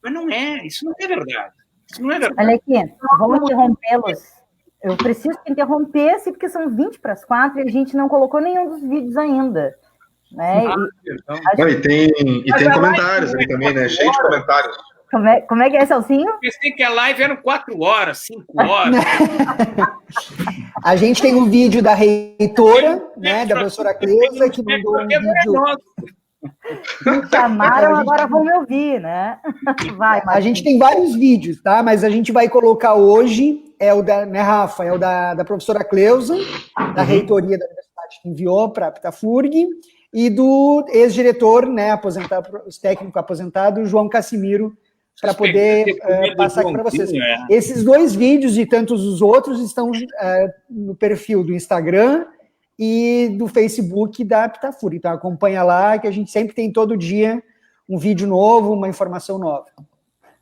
Mas não é, isso não é verdade. Isso não é verdade. Olha aqui, vamos interrompê-los. Eu preciso que interrompesse, porque são 4:20 e a gente não colocou nenhum dos vídeos ainda. Né? E tem comentários aí também, né? Cheio de comentários. Como é que é, Celcinho? Eu pensei que a live eram 4 horas, 5 horas. A gente tem um vídeo da reitora, né, da professora Cleusa, que mandou um vídeo. Me chamaram, agora vão me ouvir, né? Vai, a gente tem vários vídeos, tá? Mas a gente vai colocar hoje, o da, né, Rafa? É o da professora Cleusa, da reitoria da universidade, que enviou para a Pitafurg, e do ex-diretor, né, aposentado, técnico aposentado, João Cassimiro, para poder passar aqui para vocês. Esses 2 vídeos e tantos os outros estão no perfil do Instagram e do Facebook da Pitafurg. Então acompanha lá, que a gente sempre tem todo dia um vídeo novo, uma informação nova.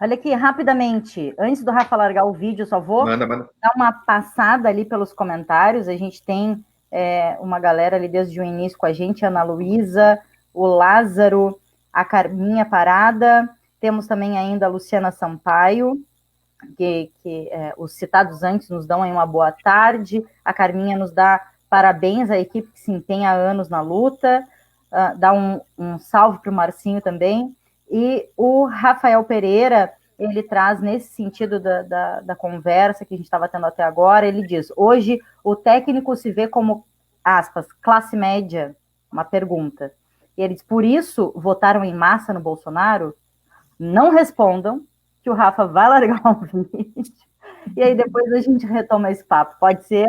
Olha aqui, rapidamente, antes do Rafa largar o vídeo, só vou dar uma passada ali pelos comentários. A gente tem uma galera ali desde o início com a gente, a Ana Luísa, o Lázaro, a Carminha Parada, temos também ainda a Luciana Sampaio, que os citados antes nos dão aí uma boa tarde, a Carminha nos dá parabéns à equipe que se empenha há anos na luta, dá um salve para o Marcinho também, e o Rafael Pereira, ele traz nesse sentido da conversa que a gente estava tendo até agora, ele diz, hoje o técnico se vê como, aspas, classe média, uma pergunta, e ele diz, por isso votaram em massa no Bolsonaro? Não respondam, que o Rafa vai largar um vídeo, e aí depois a gente retoma esse papo, pode ser?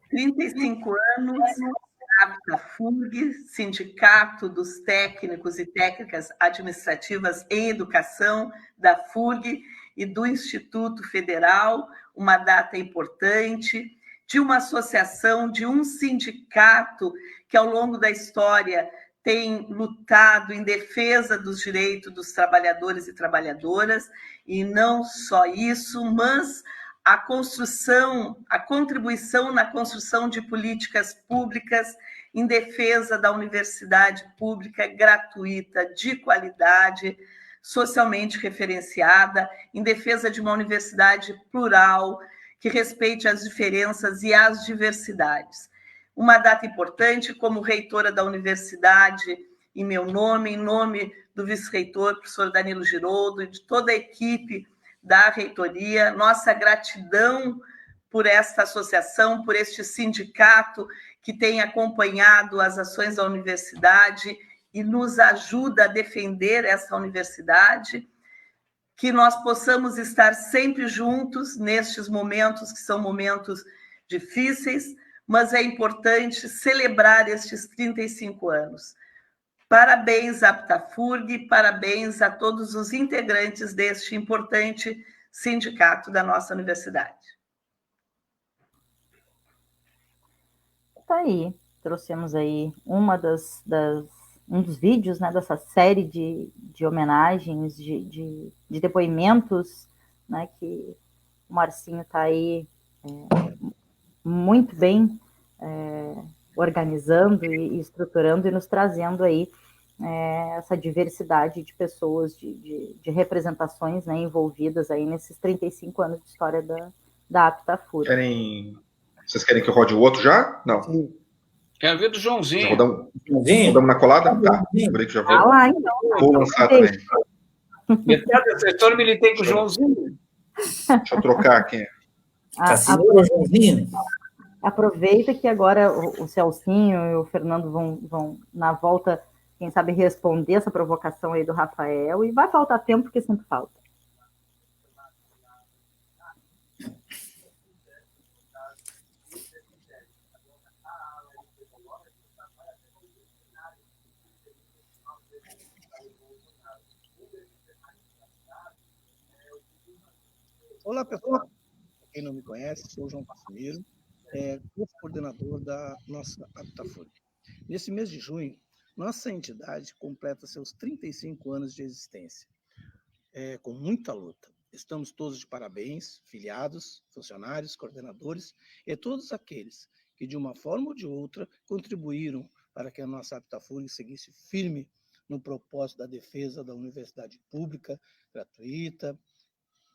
(35 anos, Pitafurg, Sindicato dos Técnicos e Técnicas Administrativas em Educação, da FURG e do Instituto Federal, uma data importante, de uma associação, de um sindicato que, ao longo da história, tem lutado em defesa dos direitos dos trabalhadores e trabalhadoras, e não só isso, mas a construção, a contribuição na construção de políticas públicas em defesa da universidade pública gratuita, de qualidade, socialmente referenciada, em defesa de uma universidade plural, que respeite as diferenças e as diversidades. Uma data importante, como reitora da universidade, em meu nome, em nome do vice-reitor, professor Danilo Giroldo, e de toda a equipe da reitoria, nossa gratidão por esta associação, por este sindicato que tem acompanhado as ações da universidade e nos ajuda a defender essa universidade, que nós possamos estar sempre juntos nestes momentos, que são momentos difíceis, mas é importante celebrar estes 35 anos. Parabéns à Pitafurg, parabéns a todos os integrantes deste importante sindicato da nossa universidade. Tá aí, trouxemos aí um dos vídeos, né, dessa série de homenagens, de depoimentos, né, que o Marcinho está aí muito bem organizando e estruturando e nos trazendo aí essa diversidade de pessoas, de representações, né, envolvidas aí nesses 35 anos de história da Pitafurg. Vocês querem que eu rode o outro já? Não. Sim. Quero ver do Joãozinho. Rodamos na colada? Tá. Por aí que já vou. Lá, então. Vou lançar também. Metade dessa história militei com o Joãozinho. Deixa eu trocar aqui. Joãozinho. Aproveita que agora o Celcinho e o Fernando vão, na volta, quem sabe, responder essa provocação aí do Rafael, e vai faltar tempo, porque sempre falta. Olá, pessoal. quem não me conhece, sou o João Passamiro, coordenador da nossa Habitafurg. Nesse mês de junho, nossa entidade completa seus 35 anos de existência, com muita luta. Estamos todos de parabéns, filiados, funcionários, coordenadores e todos aqueles que, de uma forma ou de outra, contribuíram para que a nossa Habitafurg seguisse firme no propósito da defesa da universidade pública, gratuita,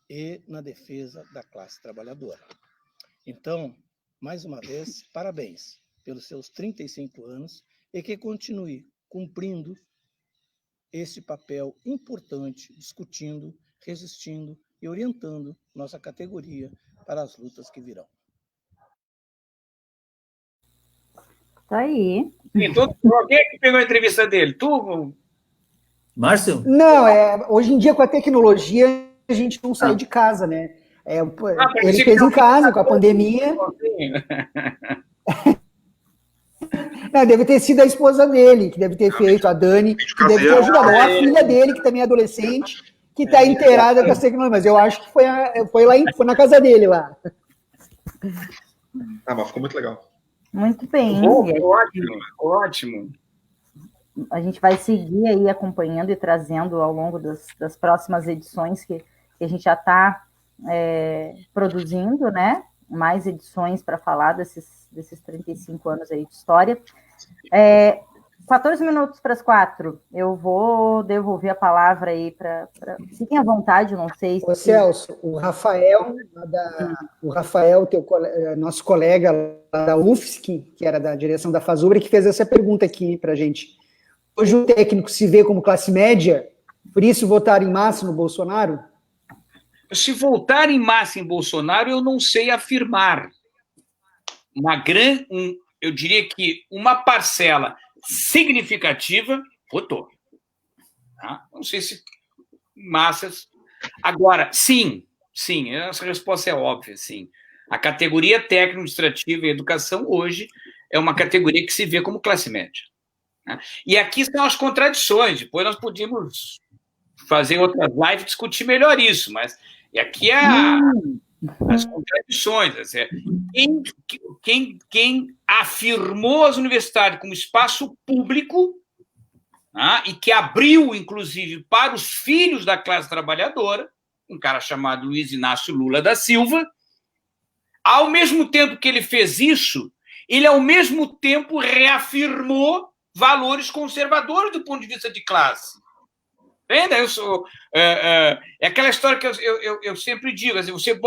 e na defesa da classe trabalhadora. Então, mais uma vez, parabéns pelos seus 35 anos e que continue cumprindo esse papel importante, discutindo, resistindo e orientando nossa categoria para as lutas que virão. Tá aí. Então, quem é que pegou a entrevista dele? Tu? Márcio? Não, hoje em dia, com a tecnologia, a gente não sai de casa, né? Ele fez em casa, com a pandemia. Não, deve ter sido a esposa dele, que deve ter feito, a Dani, que deve ter ajudado. Ou a filha dele, que também é adolescente, que está inteirada com as tecnologias. Mas eu acho que foi na casa dele lá. Mas ficou muito legal. Muito bem. Ótimo, ótimo. A gente vai seguir aí acompanhando e trazendo ao longo das próximas edições que a gente já está produzindo, né? Mais edições para falar desses 35 anos aí de história. 14 minutos para as 4. Eu vou devolver a palavra aí para... Fiquem à vontade, não sei se... Ô, Celso, o Rafael, nosso colega lá da UFSC, que era da direção da FASUBRA, que fez essa pergunta aqui para a gente. Hoje o técnico se vê como classe média, por isso votar em massa no Bolsonaro? Se votar em massa em Bolsonaro, eu não sei afirmar. Eu diria que uma parcela significativa votou. Tá? Não sei se massas. Agora, sim, essa resposta é óbvia, sim. A categoria técnico-administrativa e educação hoje é uma categoria que se vê como classe média. Né? E aqui estão as contradições. Depois nós podíamos fazer outras lives e discutir melhor isso, mas aqui as contradições. Quem afirmou as universidades como espaço público, né, e que abriu, inclusive, para os filhos da classe trabalhadora, um cara chamado Luiz Inácio Lula da Silva, ao mesmo tempo que ele fez isso, ele, ao mesmo tempo, reafirmou valores conservadores do ponto de vista de classe. Entende? É aquela história que eu sempre digo, assim, você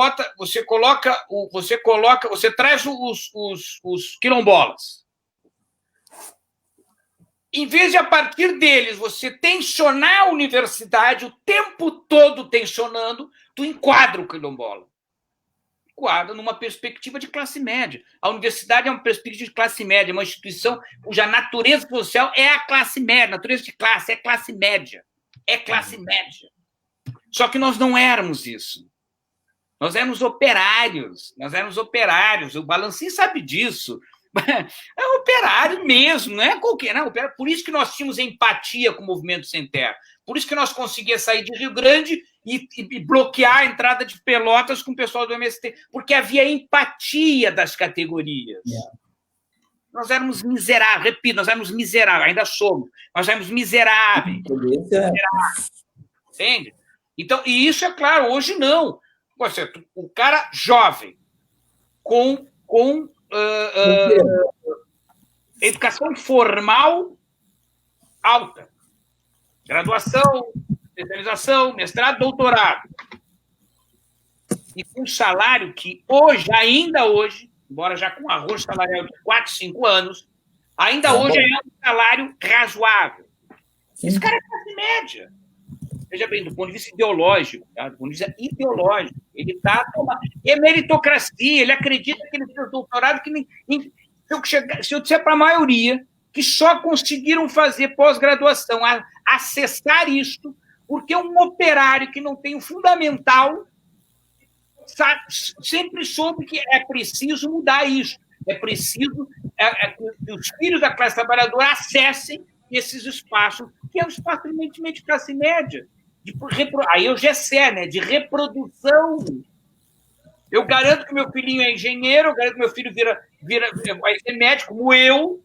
traz os quilombolas. Em vez de, a partir deles, você tensionar a universidade o tempo todo tensionando, tu enquadra o quilombola. Enquadra numa perspectiva de classe média. A universidade é uma perspectiva de classe média, uma instituição cuja natureza social é a classe média, natureza de classe é classe média. É classe média. Só que nós não éramos isso. Nós éramos operários. O Balancim sabe disso. É operário mesmo, não é qualquer. Não, por isso que nós tínhamos empatia com o movimento sem terra. Por isso que nós conseguíamos sair de Rio Grande e bloquear a entrada de Pelotas com o pessoal do MST. Porque havia empatia das categorias. Nós éramos miseráveis, repito, nós éramos miseráveis, ainda somos, nós éramos miseráveis. Entende? Então, e isso é claro, hoje não. O cara jovem, com educação formal alta, graduação, especialização, mestrado, doutorado, e com um salário que hoje, ainda hoje, embora já com arroz salarial de 4, 5 anos, ainda hoje é um salário razoável. Esse cara é classe média. Veja bem, do ponto de vista ideológico, tá? Do ponto de vista ideológico, ele está tomando. É meritocracia, ele acredita que ele fez doutorado, se eu disser para a maioria que só conseguiram fazer pós-graduação, acessar isto, porque um operário que não tem o fundamental sempre soube que é preciso mudar isso. É preciso que os filhos da classe trabalhadora acessem esses espaços, que é um espaço evidentemente de classe média. Aí eu já sei, né? De reprodução. Eu garanto que meu filhinho é engenheiro, eu garanto que meu filho vai ser médico, como eu,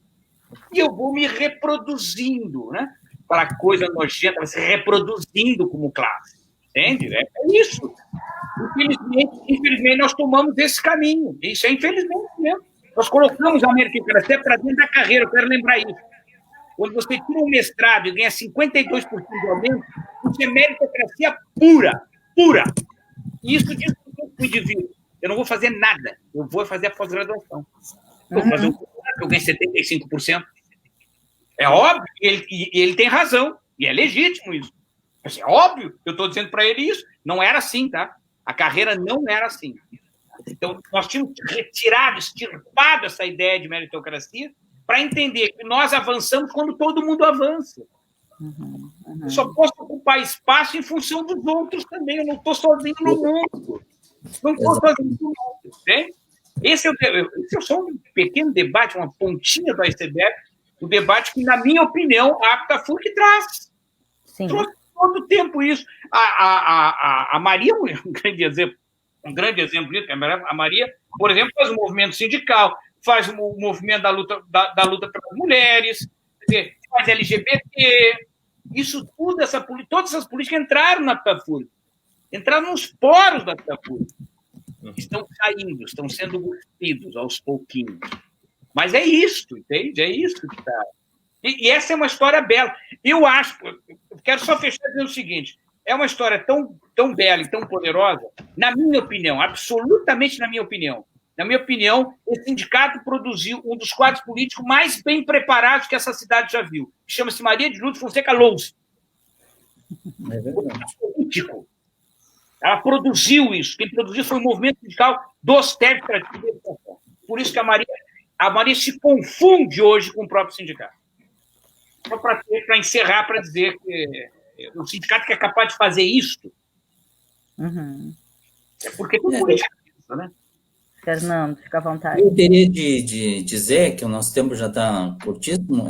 e eu vou me reproduzindo, né? Aquela coisa nojenta, vai se reproduzindo como classe. Entende? É isso. Infelizmente, nós tomamos esse caminho. Isso é infelizmente mesmo. Nós colocamos a meritocracia para dentro da carreira, eu quero lembrar isso. Quando você tira um mestrado e ganha 52% de aumento, isso é meritocracia pura. Isso diz que eu indivíduo. Eu não vou fazer nada. Eu vou fazer a pós-graduação. Eu vou fazer um doutorado, eu ganho 75%. É óbvio, e ele tem razão. E é legítimo isso. É óbvio, eu estou dizendo para ele isso. Não era assim, tá? A carreira não era assim. Então, nós tínhamos retirado, extirpado essa ideia de meritocracia para entender que nós avançamos quando todo mundo avança. Eu só posso ocupar espaço em função dos outros também. Eu não estou sozinho no mundo. Não estou sozinho no mundo. Entende? Esse é só um pequeno debate, uma pontinha do iceberg, o debate que, na minha opinião, a Aptafurc traz. Sim. Trouxe todo o tempo isso. A Maria é um grande exemplo disso. A Maria, por exemplo, faz um movimento sindical, faz o movimento da luta pelas mulheres, faz LGBT. Isso tudo, todas essas políticas entraram na Aptafurc, entraram nos poros da Aptafurc. Estão saindo, estão sendo cuspidos aos pouquinhos. Mas é isso, entende? É isso que está. E essa é uma história bela. Eu quero só fechar dizendo o seguinte: é uma história tão bela e tão poderosa, na minha opinião, absolutamente na minha opinião. Na minha opinião, esse sindicato produziu um dos quadros políticos mais bem preparados que essa cidade já viu. Chama-se Maria de Lourdes Fonseca Louce. É verdade. Político. Ela produziu isso. Quem produziu foi o movimento sindical dos técnicos de educação. Por isso que a Maria se confunde hoje com o próprio sindicato. Só para encerrar, para dizer que o sindicato que é capaz de fazer isso é porque tem política, né? Fernando, fica à vontade. Eu teria de dizer que o nosso tempo já está curtíssimo,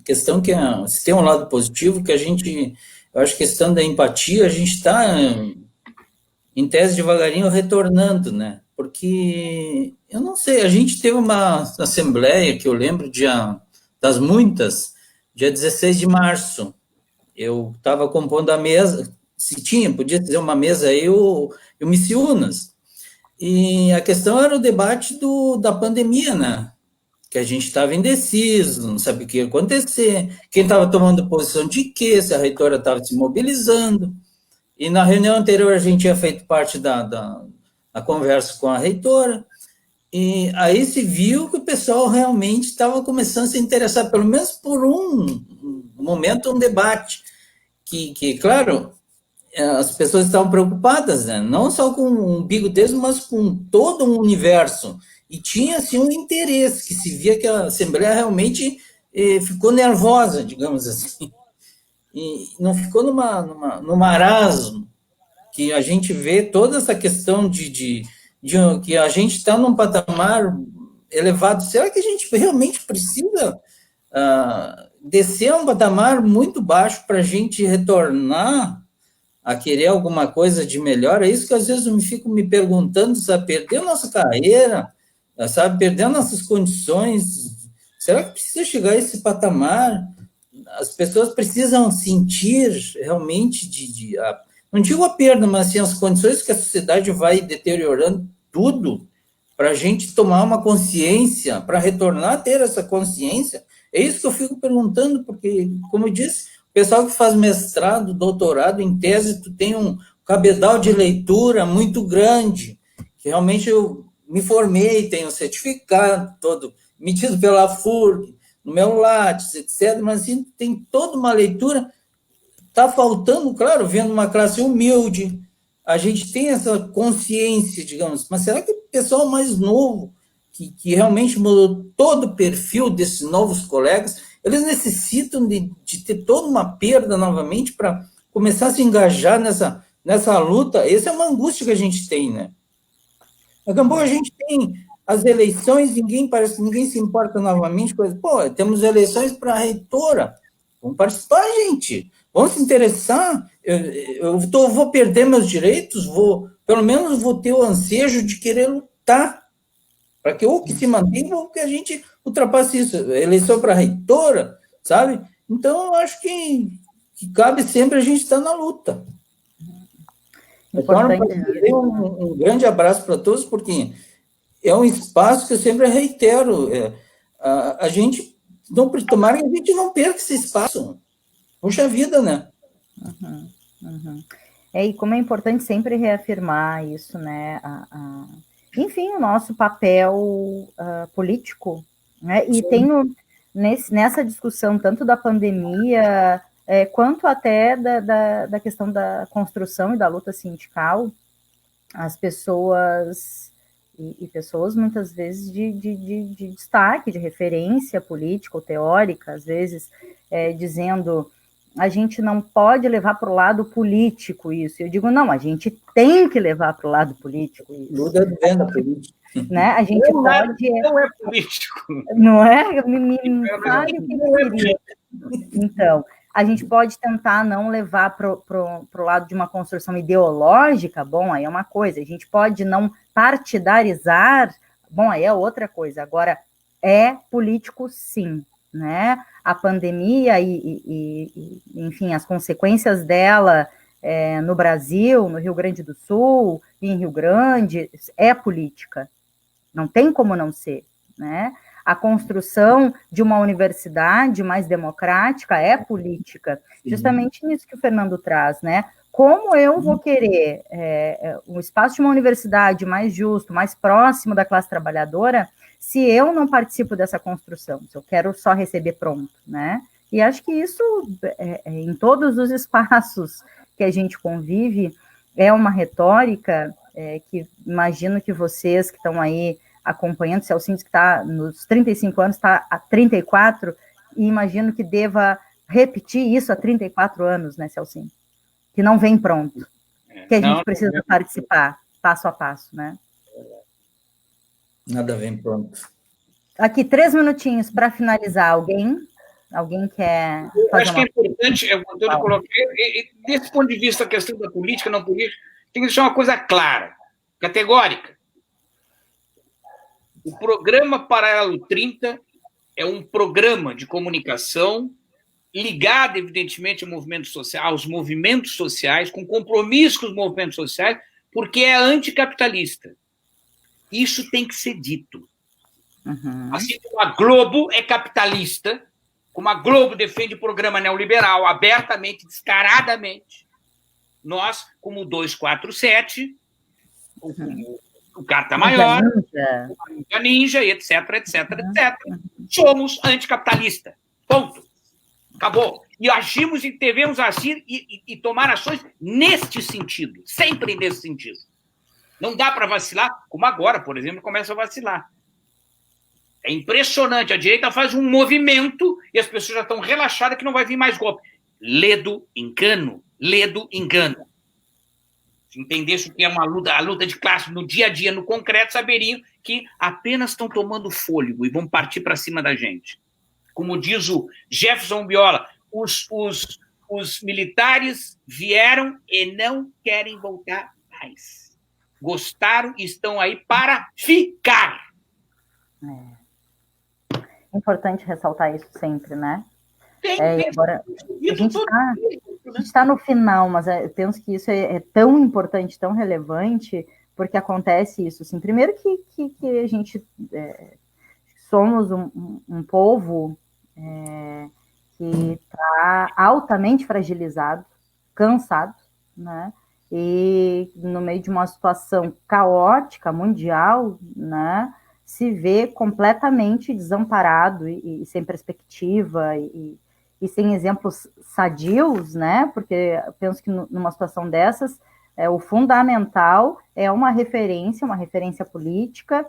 questão que se tem um lado positivo, que eu acho que questão da empatia, a gente está, em tese, devagarinho retornando, né? Porque, eu não sei, a gente teve uma assembleia, que eu lembro das muitas, dia 16 de março, eu estava compondo a mesa, podia ter uma mesa aí, o Miciúnas, e a questão era o debate da pandemia, né? Que a gente estava indeciso, não sabia o que ia acontecer, quem estava tomando posição de quê, se a reitora estava se mobilizando. E na reunião anterior a gente tinha feito parte da conversa com a reitora, e aí se viu que o pessoal realmente estava começando a se interessar, pelo menos por um momento, um debate, que claro, as pessoas estavam preocupadas, né? Não só com o umbigo deles, mas com todo um universo. E tinha, assim, um interesse, que se via que a Assembleia realmente ficou nervosa, digamos assim. E não ficou no marasmo, que a gente vê toda essa questão de que a gente está num patamar elevado. Será que a gente realmente precisa descer a um patamar muito baixo para a gente retornar a querer alguma coisa de melhor? É isso que às vezes eu fico me perguntando, sabe? Perder a nossa carreira, sabe? Perder nossas condições. Será que precisa chegar a esse patamar? As pessoas precisam sentir realmente não digo a perda, mas assim, as condições que a sociedade vai deteriorando tudo, para a gente tomar uma consciência, para retornar a ter essa consciência. É isso que eu fico perguntando, porque, como eu disse, o pessoal que faz mestrado, doutorado, em tese, tu tem um cabedal de leitura muito grande, que realmente eu me formei, tenho um certificado todo emitido pela FURG, no meu Lattes, etc., mas assim, tem toda uma leitura. Está faltando, claro, vendo uma classe humilde, a gente tem essa consciência, digamos, mas será que o pessoal mais novo, que realmente mudou todo o perfil desses novos colegas, eles necessitam de ter toda uma perda novamente para começar a se engajar nessa luta? Essa é uma angústia que a gente tem, né? Na Gamboa a gente tem as eleições, parece que ninguém se importa novamente, temos eleições para a reitora, vamos participar, gente. vão se interessar, vou perder meus direitos, pelo menos vou ter o ansejo de querer lutar, para que ou que se mantenha ou que a gente ultrapasse isso. Eleição para reitora, sabe? Então, eu acho que cabe sempre a gente estar na luta. Então, um grande abraço para todos, porque é um espaço que eu sempre reitero. A gente não, tomara que a gente não perca esse espaço. Puxa vida, né? E como é importante sempre reafirmar isso, né? Enfim, o nosso papel político, né? E tenho nessa discussão tanto da pandemia quanto até da questão da construção e da luta sindical, as pessoas e pessoas muitas vezes de destaque, de referência política ou teórica, às vezes dizendo a gente não pode levar para o lado político isso. Eu digo, não, a gente tem que levar para o lado político isso. Luta dentro da política. Né? A gente pode... Não é político. Não é? Me fale o que seria. Então, a gente pode tentar não levar para o lado de uma construção ideológica, bom, aí é uma coisa. A gente pode não partidarizar, bom, aí é outra coisa. Agora, é político, sim, né? A pandemia enfim, as consequências dela no Brasil, no Rio Grande do Sul, e em Rio Grande, é política. Não tem como não ser, né? A construção de uma universidade mais democrática é política. Justamente nisso que o Fernando traz, né? Como eu vou querer um espaço de uma universidade mais justo, mais próximo da classe trabalhadora, se eu não participo dessa construção, se eu quero só receber pronto, né? E acho que isso, em todos os espaços que a gente convive, é uma retórica que imagino que vocês que estão aí acompanhando, o Celcinho que está nos 35 anos, está há 34, e imagino que deva repetir isso há 34 anos, né, Celcinho? Que não vem pronto, que a gente precisa participar, passo a passo, né? Nada vem pronto. Aqui, 3 minutinhos para finalizar. Alguém quer fazer acho que é importante, eu coloquei, desse ponto de vista, a questão da política, não política, tem que deixar uma coisa clara, categórica. O programa Paralelo 30 é um programa de comunicação ligado, evidentemente, aos movimentos sociais, com compromisso com os movimentos sociais, porque é anticapitalista. Isso tem que ser dito. Assim como a Globo é capitalista, como a Globo defende o programa neoliberal abertamente, descaradamente, nós, como o 247, o Carta Maior, a Ninja, etc, etc, etc, somos anticapitalista. Ponto. Acabou. E agimos e devemos agir e tomar ações neste sentido, sempre nesse sentido. Não dá para vacilar, como agora, por exemplo, começa a vacilar. É impressionante, a direita faz um movimento e as pessoas já estão relaxadas que não vai vir mais golpe. Ledo engano. Se entendesse o que é a luta de classe no dia a dia, no concreto, saberiam que apenas estão tomando fôlego e vão partir para cima da gente. Como diz o Jefferson Biola, os militares vieram e não querem voltar mais. Gostaram e estão aí para ficar. É importante ressaltar isso sempre, né? Agora, a gente está no final, mas eu penso que isso é tão importante, tão relevante, porque acontece isso. Assim, primeiro que a gente somos um povo que está altamente fragilizado, cansado, né? E no meio de uma situação caótica, mundial, né? Se vê completamente desamparado e sem perspectiva e sem exemplos sadios, né? Porque eu penso que numa situação dessas, o fundamental é uma referência política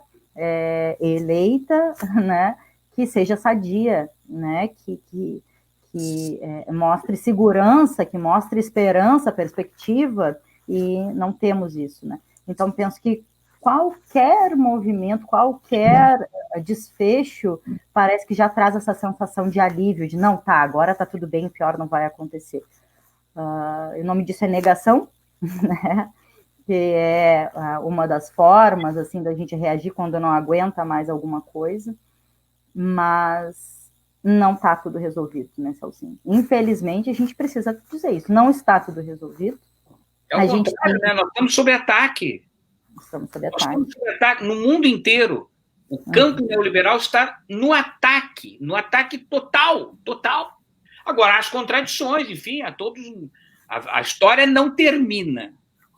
eleita, né? Que seja sadia, né? Que mostre segurança, que mostre esperança, perspectiva, e não temos isso, né? Então, penso que qualquer movimento, qualquer desfecho, parece que já traz essa sensação de alívio, de não, tá, agora tá tudo bem, o pior não vai acontecer. o nome disso é negação, né? Que é uma das formas, assim, da gente reagir quando não aguenta mais alguma coisa, mas não está tudo resolvido, né, Celcinho? Infelizmente, a gente precisa dizer isso, não está tudo resolvido. É o contrário, né? Nós estamos sob ataque. Estamos sob ataque. No mundo inteiro. O campo neoliberal está no ataque total. Agora, as contradições, enfim, a história não termina.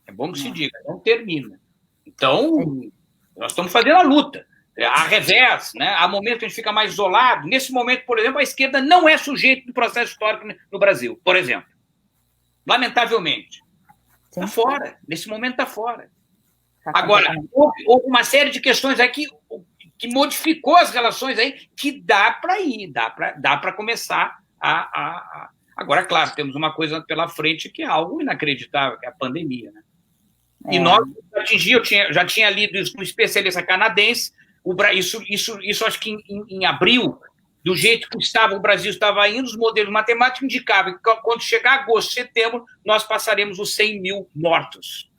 É bom que se diga, não termina. Então, nós estamos fazendo a luta. A revés, né? Há momentos que a gente fica mais isolado. Nesse momento, por exemplo, a esquerda não é sujeito do processo histórico no Brasil, por exemplo. Lamentavelmente. Está fora. Nesse momento está fora. Agora, houve uma série de questões aí que modificou as relações aí, que dá para ir, dá para começar a... Agora, claro, temos uma coisa pela frente que é algo inacreditável, que é a pandemia, né? E nós eu já tinha lido isso com um especialista canadense, isso acho que em abril, do jeito que o Brasil estava indo, os modelos matemáticos indicavam que quando chegar agosto, setembro, nós passaremos os 100 mil mortos.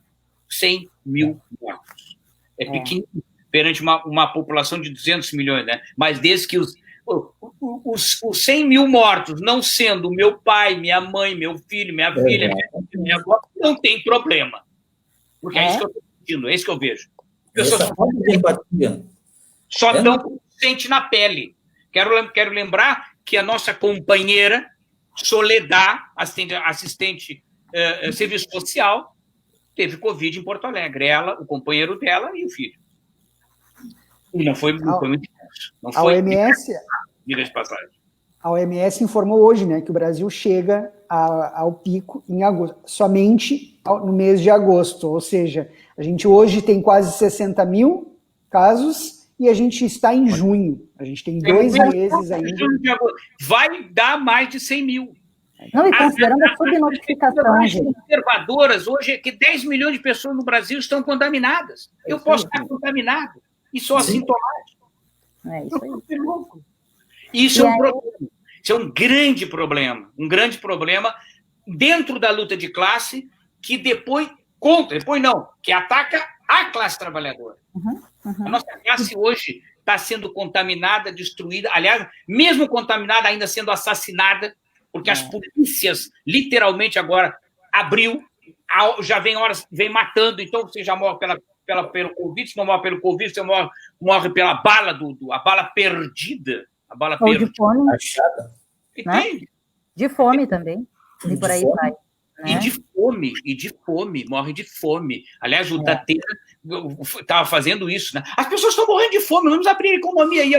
100 mil mortos. É pequeno perante uma população de 200 milhões, né? Mas desde que os 100 mil mortos, não sendo meu pai, minha mãe, meu filho, minha filha, minha avó, não tem problema. Porque é isso que eu estou sentindo, é isso que eu vejo. Só tão consciente na pele. Quero lembrar que a nossa companheira, Soledad, assistente serviço social, teve Covid em Porto Alegre. Ela, o companheiro dela e o filho. E não foi muito intenso. Não foi. Diga de passagem. A OMS informou hoje, né, que o Brasil chega ao pico em agosto, somente no mês de agosto. Ou seja, a gente hoje tem quase 60 mil casos e a gente está em junho. A gente tem 2 meses ainda. Vai dar mais de 100 mil. Não, e considerando a subnotificação, gente. Conservadoras, hoje, que 10 milhões de pessoas no Brasil estão contaminadas. Eu posso estar contaminado e sou assintomático. É isso aí. Isso é um problema. Isso é um grande problema dentro da luta de classe que que ataca a classe trabalhadora. A nossa classe hoje está sendo contaminada, destruída, aliás, mesmo contaminada, ainda sendo assassinada, porque as polícias, literalmente, agora abriu, já vem matando, então você já morre pelo Covid, se não morre pelo Covid, você morre pela bala, a bala perdida. A bala ou de fome. Né? De fome também. E por aí vai. Né? E de fome, morre de fome. Aliás, o Datena estava fazendo isso, né? As pessoas estão morrendo de fome, vamos abrir a economia e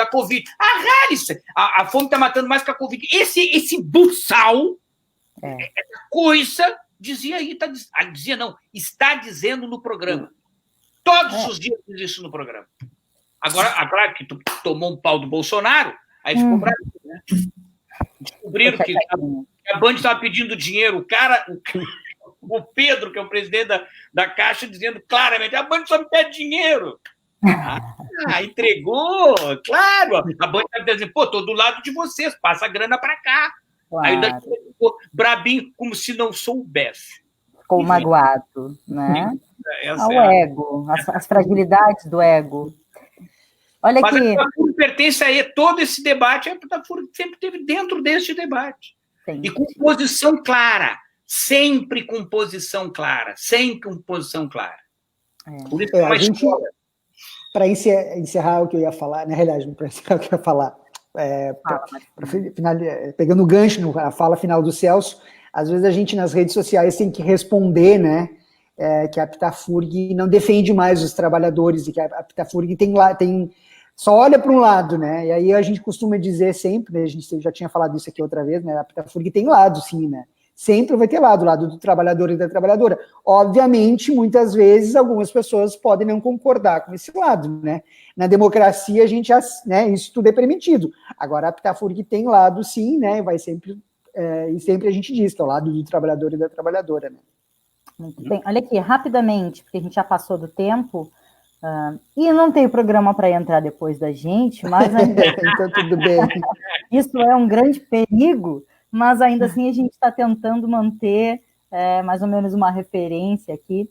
a Covid. Rare-se! A fome está matando mais que a Covid. Esse buçal, essa coisa, está dizendo no programa. Todos os dias diz isso no programa. Agora que tu tomou um pau do Bolsonaro, aí ficou bravo, né? Descobriram que a Band estava pedindo dinheiro. O Pedro, que é o presidente da Caixa, dizendo claramente: a Band só me pede dinheiro. Entregou, claro. A Band está dizendo: estou do lado de vocês, passa a grana para cá. Claro. Aí daqui ficou brabinho, como se não soubesse. Ficou magoado, né? Ao ego, as fragilidades do ego. Olha mas aqui. A Itafurg pertence a todo esse debate, a Itafurg sempre esteve dentro deste debate. Sim. E com posição clara, sempre com posição clara. Por isso para encerrar o que eu ia falar, na realidade, para encerrar o que eu ia falar, pegando o gancho na fala final do Celso, às vezes a gente nas redes sociais tem que responder, né, que a Itafurg não defende mais os trabalhadores e que a Itafurg só olha para um lado, né? E aí a gente costuma dizer sempre, né, a gente já tinha falado isso aqui outra vez, né? A Itafurg tem lado, sim, né? Sempre vai ter lado, o lado do trabalhador e da trabalhadora. Obviamente, muitas vezes, algumas pessoas podem não concordar com esse lado, né? Na democracia, isso tudo é permitido. Agora, a Itafurg tem lado, sim, né? Vai sempre, e sempre a gente diz que é o lado do trabalhador e da trabalhadora, né? Muito bem. Olha aqui, rapidamente, porque a gente já passou do tempo, e não tem programa para entrar depois da gente, mas então tudo bem. Isso é um grande perigo, mas ainda assim a gente está tentando manter mais ou menos uma referência aqui.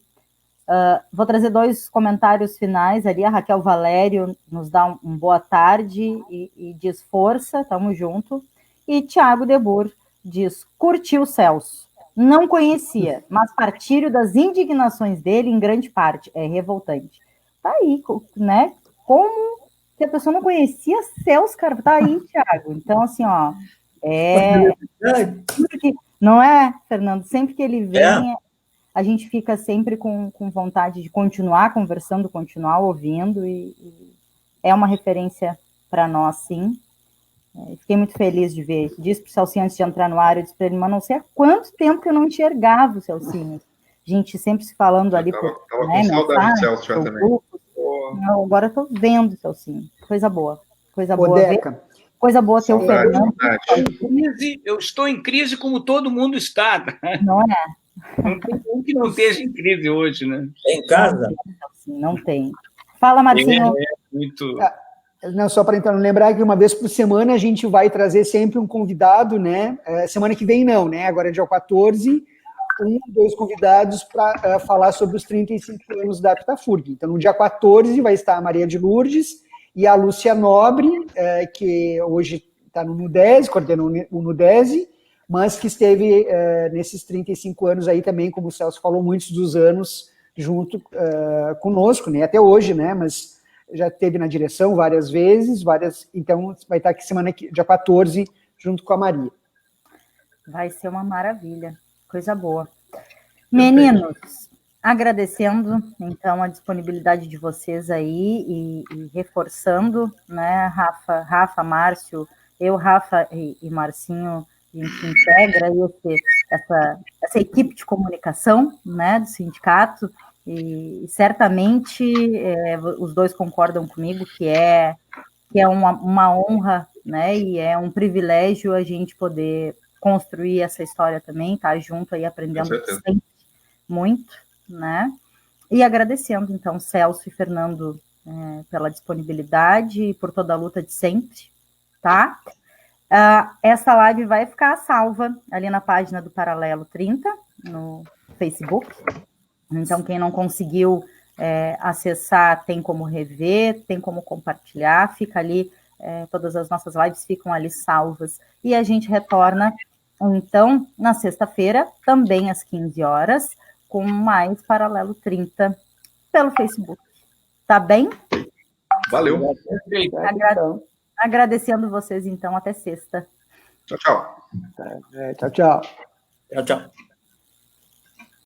Vou trazer 2 comentários finais ali. A Raquel Valério nos dá um boa tarde e diz força, tamo junto. E Tiago Debur diz, curtiu o Celso. Não conhecia, mas partilho das indignações dele em grande parte. É revoltante. Tá aí, né? Como que a pessoa não conhecia Celso, cara? Tá aí, Tiago. Então, assim, ó, não é, Fernando? Sempre que ele vem, a gente fica sempre com vontade de continuar conversando, continuar ouvindo, e é uma referência para nós, sim. Fiquei muito feliz de ver. Disse para o Celcinho antes de entrar no ar, eu disse para ele, mas não sei há quanto tempo que eu não enxergava o Celcinho. A gente sempre se falando ali Tava por com saudade do Celso já também. Não, agora eu estou vendo o Celcinho. Coisa boa. Coisa Ô, boa. Deca. Coisa boa ter o Fernando. Eu estou em crise como todo mundo está. Né? Não é? Não tem um que não esteja em crise hoje, né? Em casa? Não tem. Fala, Marcinho. Muito... Não, só para então lembrar que uma vez por semana a gente vai trazer sempre um convidado, né? Semana que vem não, né? Agora é dia 14, 2 convidados para falar sobre os 35 anos da Aptafurg. Então, no dia 14 vai estar a Maria de Lourdes e a Lúcia Nobre, que hoje está no NUDESE, coordenou o NUDESE, mas que esteve nesses 35 anos aí também, como o Celso falou, muitos dos anos junto conosco, né? Até hoje, né? Mas já esteve na direção várias vezes, então vai estar aqui dia 14, junto com a Maria. Vai ser uma maravilha, coisa boa. Meninos, agradecendo, então, a disponibilidade de vocês aí e reforçando, né, Rafa, Márcio, Rafa e Marcinho, a gente integra aí essa equipe de comunicação, né, do sindicato, e certamente os 2 concordam comigo que é uma honra, né, e é um privilégio a gente poder construir essa história também, tá junto aí aprendendo sempre muito, né, e agradecendo então Celso e Fernando pela disponibilidade e por toda a luta de sempre, tá? Essa live vai ficar salva ali na página do Paralelo 30, no Facebook. Então, quem não conseguiu acessar, tem como rever, tem como compartilhar, fica ali, todas as nossas lives ficam ali salvas. E a gente retorna, então, na sexta-feira, também às 15 horas, com mais Paralelo 30 pelo Facebook. Tá bem? Valeu. Agradecendo vocês, então, até sexta. Tchau, tchau. Tchau, tchau. Tchau, tchau.